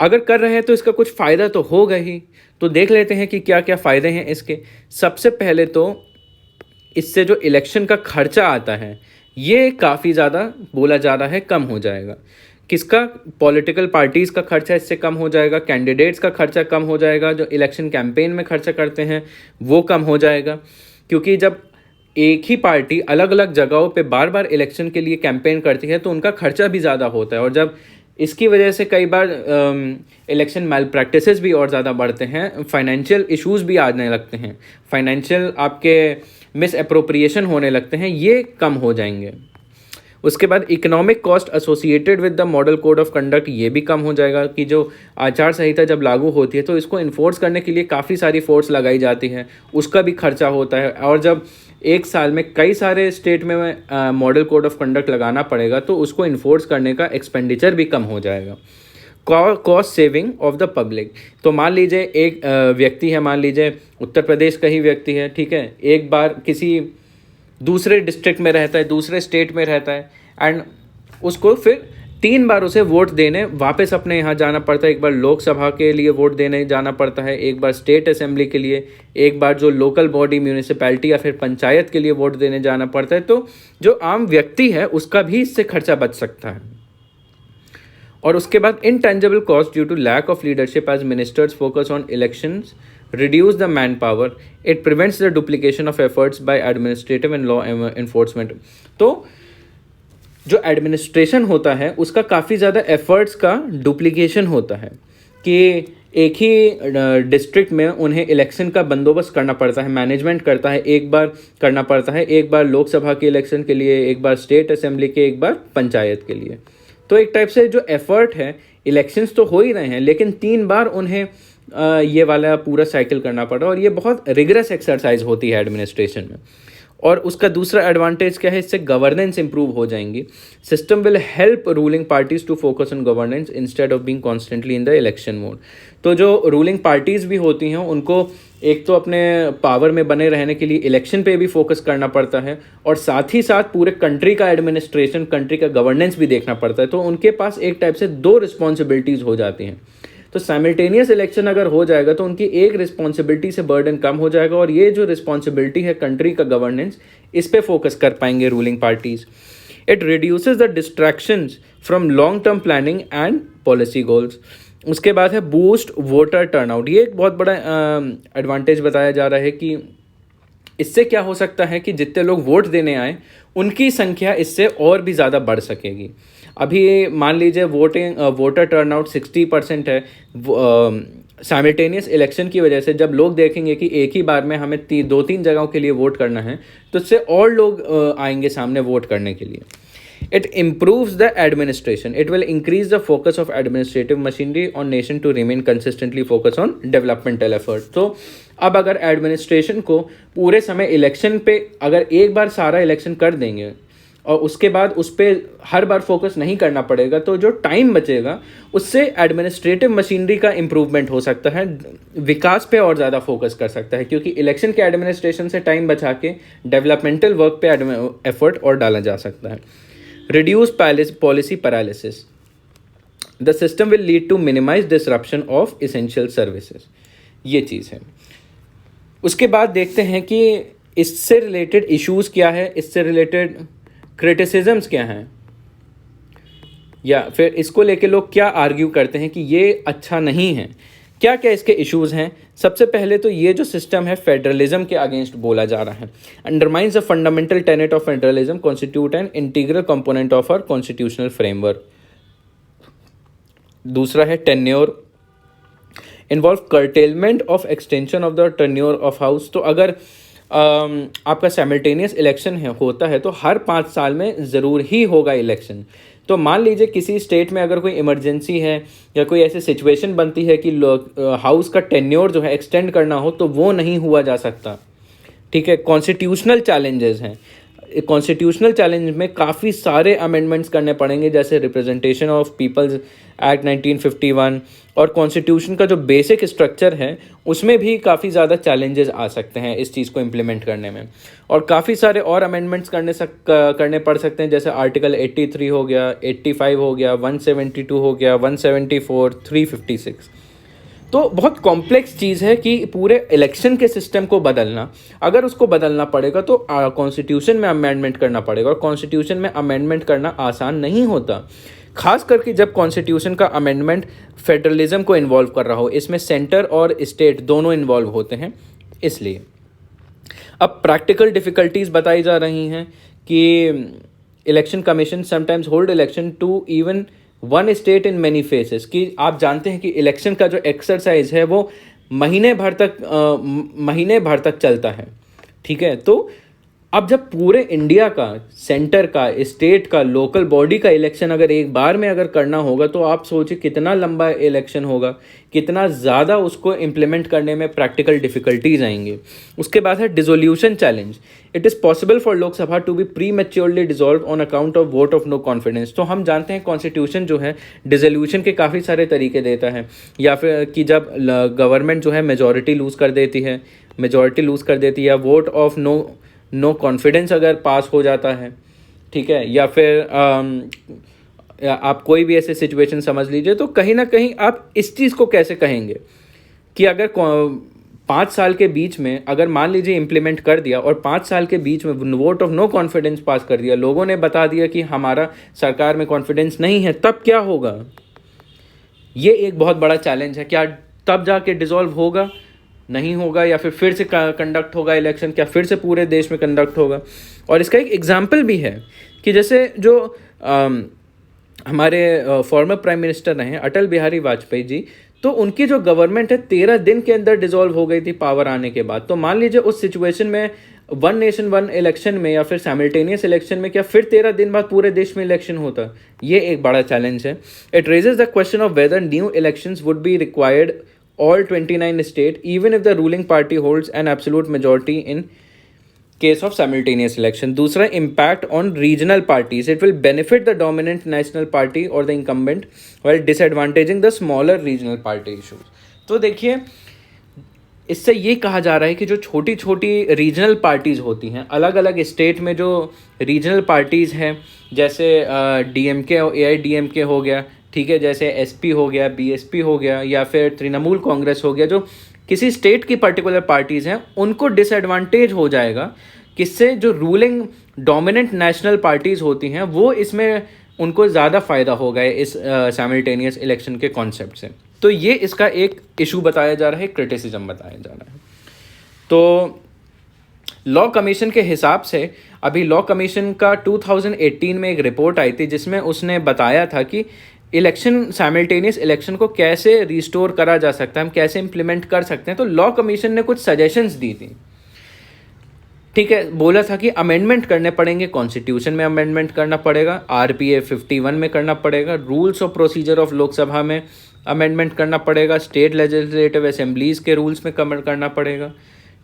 S1: अगर कर रहे हैं तो इसका कुछ फ़ायदा तो होगा ही। तो देख लेते हैं कि क्या क्या फ़ायदे हैं इसके। सबसे पहले तो इससे जो इलेक्शन का खर्चा आता है ये काफ़ी ज़्यादा बोला जा रहा है कम हो जाएगा। किसका? पॉलिटिकल पार्टीज़ का खर्चा इससे कम हो जाएगा, कैंडिडेट्स का खर्चा कम हो जाएगा, जो इलेक्शन कैंपेन में खर्चा करते हैं वो कम हो जाएगा। क्योंकि जब एक ही पार्टी अलग अलग जगहों पे बार बार इलेक्शन के लिए कैंपेन करती है तो उनका खर्चा भी ज़्यादा होता है और जब इसकी वजह से कई बार इलेक्शन मैल प्रैक्टिसेस भी और ज़्यादा बढ़ते हैं, फाइनेंशियल इश्यूज़ भी आने लगते हैं, फाइनेंशियल आपके मिस अप्रोप्रिएशन होने लगते हैं, ये कम हो जाएंगे। उसके बाद economic cost associated with the model code of conduct, ये भी कम हो जाएगा कि जो आचार संहिता जब लागू होती है तो इसको इन्फोर्स करने के लिए काफ़ी सारी फोर्स लगाई जाती है, उसका भी खर्चा होता है। और जब एक साल में कई सारे स्टेट में मॉडल कोड ऑफ कंडक्ट लगाना पड़ेगा तो उसको इन्फोर्स करने का एक्सपेंडिचर भी कम हो जाएगा। Cost saving of the public, तो मान लीजिए एक व्यक्ति है, मान लीजिए उत्तर प्रदेश का ही व्यक्ति है, ठीक है, एक बार किसी दूसरे डिस्ट्रिक्ट में रहता है, दूसरे स्टेट में रहता है एंड उसको फिर 3 बार उसे वोट देने वापस अपने यहाँ जाना पड़ता है। एक बार लोकसभा के लिए वोट देने जाना पड़ता है, एक बार स्टेट असेंबली के लिए, एक बार जो लोकल बॉडी म्यूनिसिपैलिटी या फिर पंचायत के लिए वोट देने जाना पड़ता है। तो जो आम व्यक्ति है उसका भी इससे खर्चा बच सकता है। और उसके बाद intangible cost due to lack of leadership as ministers focus on elections reduce the manpower, it prevents the duplication of efforts by administrative and law enforcement। तो जो एडमिनिस्ट्रेशन होता है उसका काफ़ी ज़्यादा एफर्ट्स का डुप्लीकेशन होता है कि एक ही डिस्ट्रिक्ट में उन्हें इलेक्शन का बंदोबस्त करना पड़ता है, मैनेजमेंट करता है, एक बार करना पड़ता है, एक बार लोकसभा के इलेक्शन के लिए, एक बार स्टेट असेंबली के, एक बार पंचायत के लिए। तो एक टाइप से जो एफर्ट है, इलेक्शंस तो हो ही रहे हैं लेकिन 3 बार उन्हें ये वाला पूरा साइकिल करना पड़ा और ये बहुत रिगरस एक्सरसाइज होती है एडमिनिस्ट्रेशन में। और उसका दूसरा एडवांटेज क्या है, इससे गवर्नेंस इंप्रूव हो जाएंगी। System will help ruling parties to focus on governance instead of being constantly in the election mode. तो जो रूलिंग पार्टीज़ भी होती हैं उनको एक तो अपने पावर में बने रहने के लिए इलेक्शन पे भी फोकस करना पड़ता है और साथ ही साथ पूरे कंट्री का एडमिनिस्ट्रेशन, कंट्री का गवर्नेंस भी देखना पड़ता है। तो उनके पास एक टाइप से 2 रिस्पॉन्सिबिलिटीज़ हो जाती हैं। तो साइमल्टेनियस इलेक्शन अगर हो जाएगा तो उनकी एक रिस्पॉन्सिबिलिटी से बर्डन कम हो जाएगा और ये जो रिस्पॉन्सिबिलिटी है कंट्री का गवर्नेंस, इस पे फोकस कर पाएंगे ruling parties. It reduces the distractions from long term planning and policy goals. उसके बाद है बूस्ट वोटर टर्नआउट। ये एक बहुत बड़ा एडवांटेज बताया जा रहा है कि इससे क्या हो सकता है कि जितने लोग वोट देने आए उनकी संख्या इससे और भी ज़्यादा बढ़ सकेगी। अभी मान लीजिए वोटर टर्नआउट 60% है, साइमल्टेनियस इलेक्शन की वजह से जब लोग देखेंगे कि एक ही बार में हमें 2-3 जगहों के लिए वोट करना है तो इससे और लोग आएंगे सामने वोट करने के लिए। It improves the administration. It will increase the focus of administrative machinery on nation to remain consistently focused on developmental effort. तो अब अगर एडमिनिस्ट्रेशन को पूरे समय इलेक्शन पे अगर एक बार सारा इलेक्शन कर देंगे और उसके बाद उस पर हर बार फोकस नहीं करना पड़ेगा, तो जो टाइम बचेगा उससे एडमिनिस्ट्रेटिव मशीनरी का इम्प्रूवमेंट हो सकता है, विकास पे और ज़्यादा फोकस कर सकता है, क्योंकि इलेक्शन के एडमिनिस्ट्रेशन से टाइम बचा के डेवलपमेंटल वर्क पे एफर्ट और डाला जा सकता है. Reduce policy paralysis. The system will lead to minimise disruption of essential services. ये चीज़ है. उसके बाद देखते हैं कि इससे रिलेटेड इश्यूज़ क्या है, इससे रिलेटेड क्रिटिसिजम्स क्या हैं, या फिर इसको लेके लोग क्या आर्ग्यू करते हैं कि ये अच्छा नहीं है. क्या क्या इसके इश्यूज़ हैं. सबसे पहले तो ये जो सिस्टम है फेडरलिज्म के अगेंस्ट बोला जा रहा है. Undermines the fundamental tenet of federalism, constitute an integral component of our constitutional framework. दूसरा है tenure, involve curtailment of extension of the tenure of house. तो अगर आपका साइमल्टेनियस इलेक्शन होता है तो हर 5 साल में ज़रूर ही होगा इलेक्शन. तो मान लीजिए किसी स्टेट में अगर कोई इमरजेंसी है या कोई ऐसी सिचुएशन बनती है कि हाउस का टेन्योर जो है एक्सटेंड करना हो, तो वो नहीं हुआ जा सकता. ठीक है. कॉन्स्टिट्यूशनल चैलेंजेस हैं. कॉन्स्टिट्यूशनल चैलेंज में काफ़ी सारे अमेंडमेंट्स करने पड़ेंगे, जैसे रिप्रेजेंटेशन ऑफ पीपल्स एक्ट 1951, और कॉन्स्टिट्यूशन का जो बेसिक स्ट्रक्चर है उसमें भी काफ़ी ज़्यादा चैलेंजेस आ सकते हैं इस चीज़ को इम्प्लीमेंट करने में. और काफ़ी सारे और अमेंडमेंट्स करने पड़ सकते हैं, जैसे आर्टिकल 83 हो गया, 85 हो गया, 172 हो गया, 174, 356. तो बहुत कॉम्प्लेक्स चीज़ है कि पूरे इलेक्शन के सिस्टम को बदलना. अगर उसको बदलना पड़ेगा तो कॉन्स्टिट्यूशन में अमेंडमेंट करना पड़ेगा, और कॉन्स्टिट्यूशन में अमेंडमेंट करना आसान नहीं होता, खास करके जब कॉन्स्टिट्यूशन का अमेंडमेंट फेडरलिज्म को इन्वॉल्व कर रहा हो. इसमें सेंटर और स्टेट दोनों इन्वॉल्व होते हैं. इसलिए अब प्रैक्टिकल डिफ़िकल्टीज बताई जा रही हैं कि election commission sometimes hold election to even one state in many phases. कि आप जानते हैं कि इलेक्शन का जो एक्सरसाइज है वो महीने भर तक चलता है. ठीक है. तो अब जब पूरे इंडिया का, सेंटर का, स्टेट का, लोकल बॉडी का इलेक्शन अगर एक बार में अगर करना होगा, तो आप सोचिए कितना लंबा इलेक्शन होगा, कितना ज़्यादा उसको इम्प्लीमेंट करने में प्रैक्टिकल डिफ़िकल्टीज आएंगी. उसके बाद है dissolution challenge. It is possible for Lok Sabha to be prematurely dissolve on account of vote of no confidence. तो हम जानते हैं कॉन्स्टिट्यूशन जो है डिसोल्यूशन के काफ़ी सारे तरीके देता है, या फिर कि जब गवर्नमेंट जो है मेजॉरिटी लूज़ कर देती है, या वोट ऑफ नो कॉन्फिडेंस अगर पास हो जाता है. ठीक है. या फिर आप कोई भी ऐसे सिचुएशन समझ लीजिए, तो कहीं ना कहीं आप इस चीज़ को कैसे कहेंगे कि अगर 5 साल के बीच में अगर मान लीजिए इम्प्लीमेंट कर दिया, और 5 साल के बीच में वोट ऑफ नो कॉन्फिडेंस पास कर दिया, लोगों ने बता दिया कि हमारा सरकार में कॉन्फिडेंस नहीं है, तब क्या होगा. ये एक बहुत बड़ा चैलेंज है. क्या तब जाके डिसॉल्व होगा, नहीं होगा, या फिर से कंडक्ट होगा इलेक्शन, क्या फिर से पूरे देश में कंडक्ट होगा. और इसका एक एग्जाम्पल भी है कि जैसे जो हमारे फॉर्मर प्राइम मिनिस्टर रहे अटल बिहारी वाजपेयी जी, तो उनकी जो गवर्नमेंट है 13 दिन के अंदर डिसॉल्व हो गई थी पावर आने के बाद. तो मान लीजिए उस सिचुएशन में वन नेशन वन इलेक्शन में या फिर साइमल्टेनियस इलेक्शन में क्या फिर 13 दिन बाद पूरे देश में इलेक्शन होता. ये एक बड़ा चैलेंज है. It raises the question of whether new elections would be required all 29 state, even if the ruling party holds an absolute majority in case of simultaneous election. दूसरा, impact on regional parties. It will benefit the dominant national party or the incumbent while disadvantaging the smaller regional party issues. तो देखिए, इससे ये कहा जा रहा है कि जो छोटी छोटी रीजनल पार्टीज़ होती हैं अलग अलग स्टेट में, जो रीजनल पार्टीज़ हैं जैसे DMK और AIDMK हो गया, ठीक है, जैसे SP हो गया, BSP हो गया, या फिर तृणमूल कांग्रेस हो गया, जो किसी स्टेट की पर्टिकुलर पार्टीज़ हैं, उनको डिसएडवांटेज हो जाएगा. किससे? जो रूलिंग डोमिनेंट नेशनल पार्टीज़ होती हैं वो इसमें उनको ज़्यादा फ़ायदा होगा इस साइमल्टेनियस इलेक्शन के कॉन्सेप्ट से. तो ये इसका एक इशू बताया जा रहा है, क्रिटिसिज्म बताया जा रहा है. तो लॉ कमीशन के हिसाब से अभी लॉ कमीशन का 2018 में एक रिपोर्ट आई थी जिसमें उसने बताया था कि इलेक्शन, साइमल्टेनियस इलेक्शन को कैसे रिस्टोर करा जा सकता है, हम कैसे इम्प्लीमेंट कर सकते हैं. तो लॉ कमीशन ने कुछ सजेशंस दी थी. ठीक है, बोला था कि अमेंडमेंट करने पड़ेंगे, कॉन्स्टिट्यूशन में अमेंडमेंट करना पड़ेगा, RPA 51 में करना पड़ेगा, rules of procedure of Lok Sabha में अमेंडमेंट करना पड़ेगा, स्टेट लेजिस्लेटिव असेंबलीज़ के रूल्स में कमेंट करना पड़ेगा।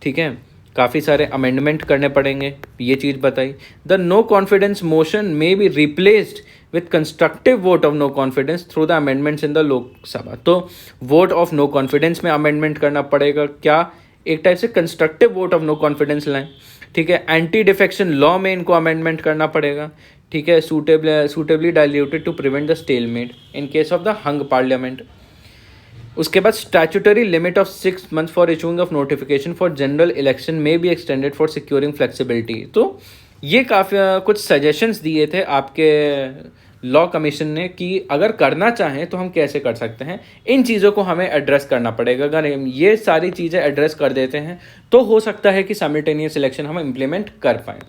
S1: ठीक है, काफ़ी सारे अमेंडमेंट करने पड़ेंगे, ये चीज़ बताई। The no confidence motion may be replaced with constructive vote of no confidence through the amendments in the Lok Sabha. तो वोट ऑफ नो कॉन्फिडेंस में अमेंडमेंट करना पड़ेगा, क्या एक टाइप से constructive vote of no confidence लाएं। ठीक है, एंटी डिफेक्शन लॉ में इनको अमेंडमेंट करना पड़ेगा। ठीक है, suitably diluted to prevent the stalemate in case of the hung parliament. उसके बाद statutory limit of 6 months for issuing of notification for general election में be extended for securing flexibility. तो ये काफ़ी कुछ सजेशंस दिए थे आपके लॉ कमीशन ने कि अगर करना चाहें तो हम कैसे कर सकते हैं। इन चीज़ों को हमें एड्रेस करना पड़ेगा। अगर हम ये सारी चीज़ें एड्रेस कर देते हैं तो हो सकता है कि साइमल्टेनियस इलेक्शन हम इम्प्लीमेंट कर पाएँ।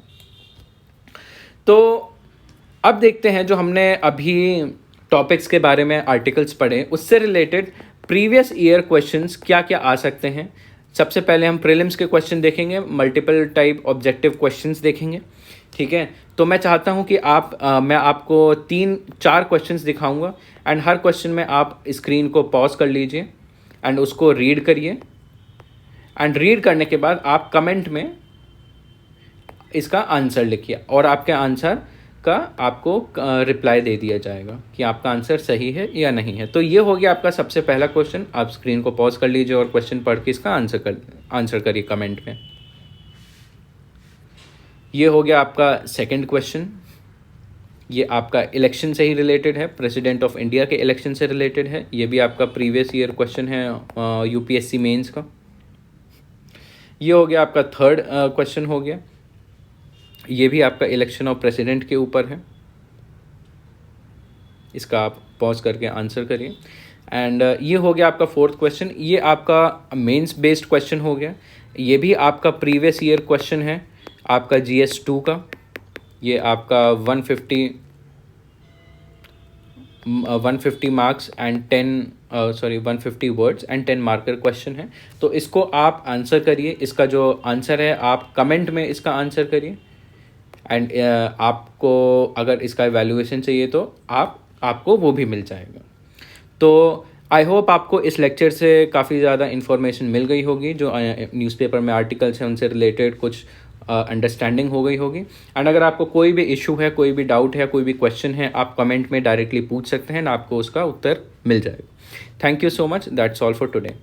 S1: तो अब देखते हैं जो हमने अभी टॉपिक्स के बारे में आर्टिकल्स पढ़े, उससे रिलेटेड प्रीवियस ईयर क्वेश्चंस क्या क्या आ सकते हैं। सबसे पहले हम प्रीलिम्स के क्वेश्चन देखेंगे, मल्टीपल टाइप ऑब्जेक्टिव क्वेश्चंस देखेंगे। ठीक है, तो मैं चाहता हूं कि मैं आपको 3-4 क्वेश्चंस दिखाऊंगा एंड हर क्वेश्चन में आप स्क्रीन को पॉज कर लीजिए एंड उसको रीड करिए एंड रीड करने के बाद आप कमेंट में इसका आंसर लिखिए और आपके आंसर का आपको रिप्लाई दे दिया जाएगा कि आपका आंसर सही है या नहीं है। तो ये हो गया आपका सबसे पहला क्वेश्चन। आप स्क्रीन को पॉज कर लीजिए और क्वेश्चन पढ़ के इसका आंसर करिए कमेंट में। ये हो गया आपका सेकंड क्वेश्चन। ये आपका इलेक्शन से ही रिलेटेड है, प्रेसिडेंट ऑफ इंडिया के इलेक्शन से रिलेटेड है। ये भी आपका प्रीवियस ईयर क्वेश्चन है UPSC मेंस का। ये हो गया आपका थर्ड क्वेश्चन हो गया, ये भी आपका इलेक्शन ऑफ प्रेसिडेंट के ऊपर है। इसका आप पॉज करके आंसर करिए। एंड ये हो गया आपका फोर्थ क्वेश्चन, ये आपका मेंस बेस्ड क्वेश्चन हो गया। ये भी आपका प्रीवियस ईयर क्वेश्चन है आपका GS2 का। ये आपका 150 marks and 150 words and 10 marker question है। तो इसको आप आंसर करिए। इसका जो आंसर है आप कमेंट में इसका आंसर करिए एंड आपको अगर इसका इवैल्यूएशन चाहिए तो आपको वो भी मिल जाएगा। तो आई होप आपको इस लेक्चर से काफ़ी ज़्यादा इन्फॉर्मेशन मिल गई होगी। जो न्यूज़पेपर में आर्टिकल्स हैं उनसे रिलेटेड कुछ अंडरस्टैंडिंग हो गई होगी। एंड अगर आपको कोई भी इशू है, कोई भी डाउट है, कोई भी क्वेश्चन है, आप कमेंट में डायरेक्टली पूछ सकते हैं ना, आपको उसका उत्तर मिल जाएगा। Thank you so much, that's all for today.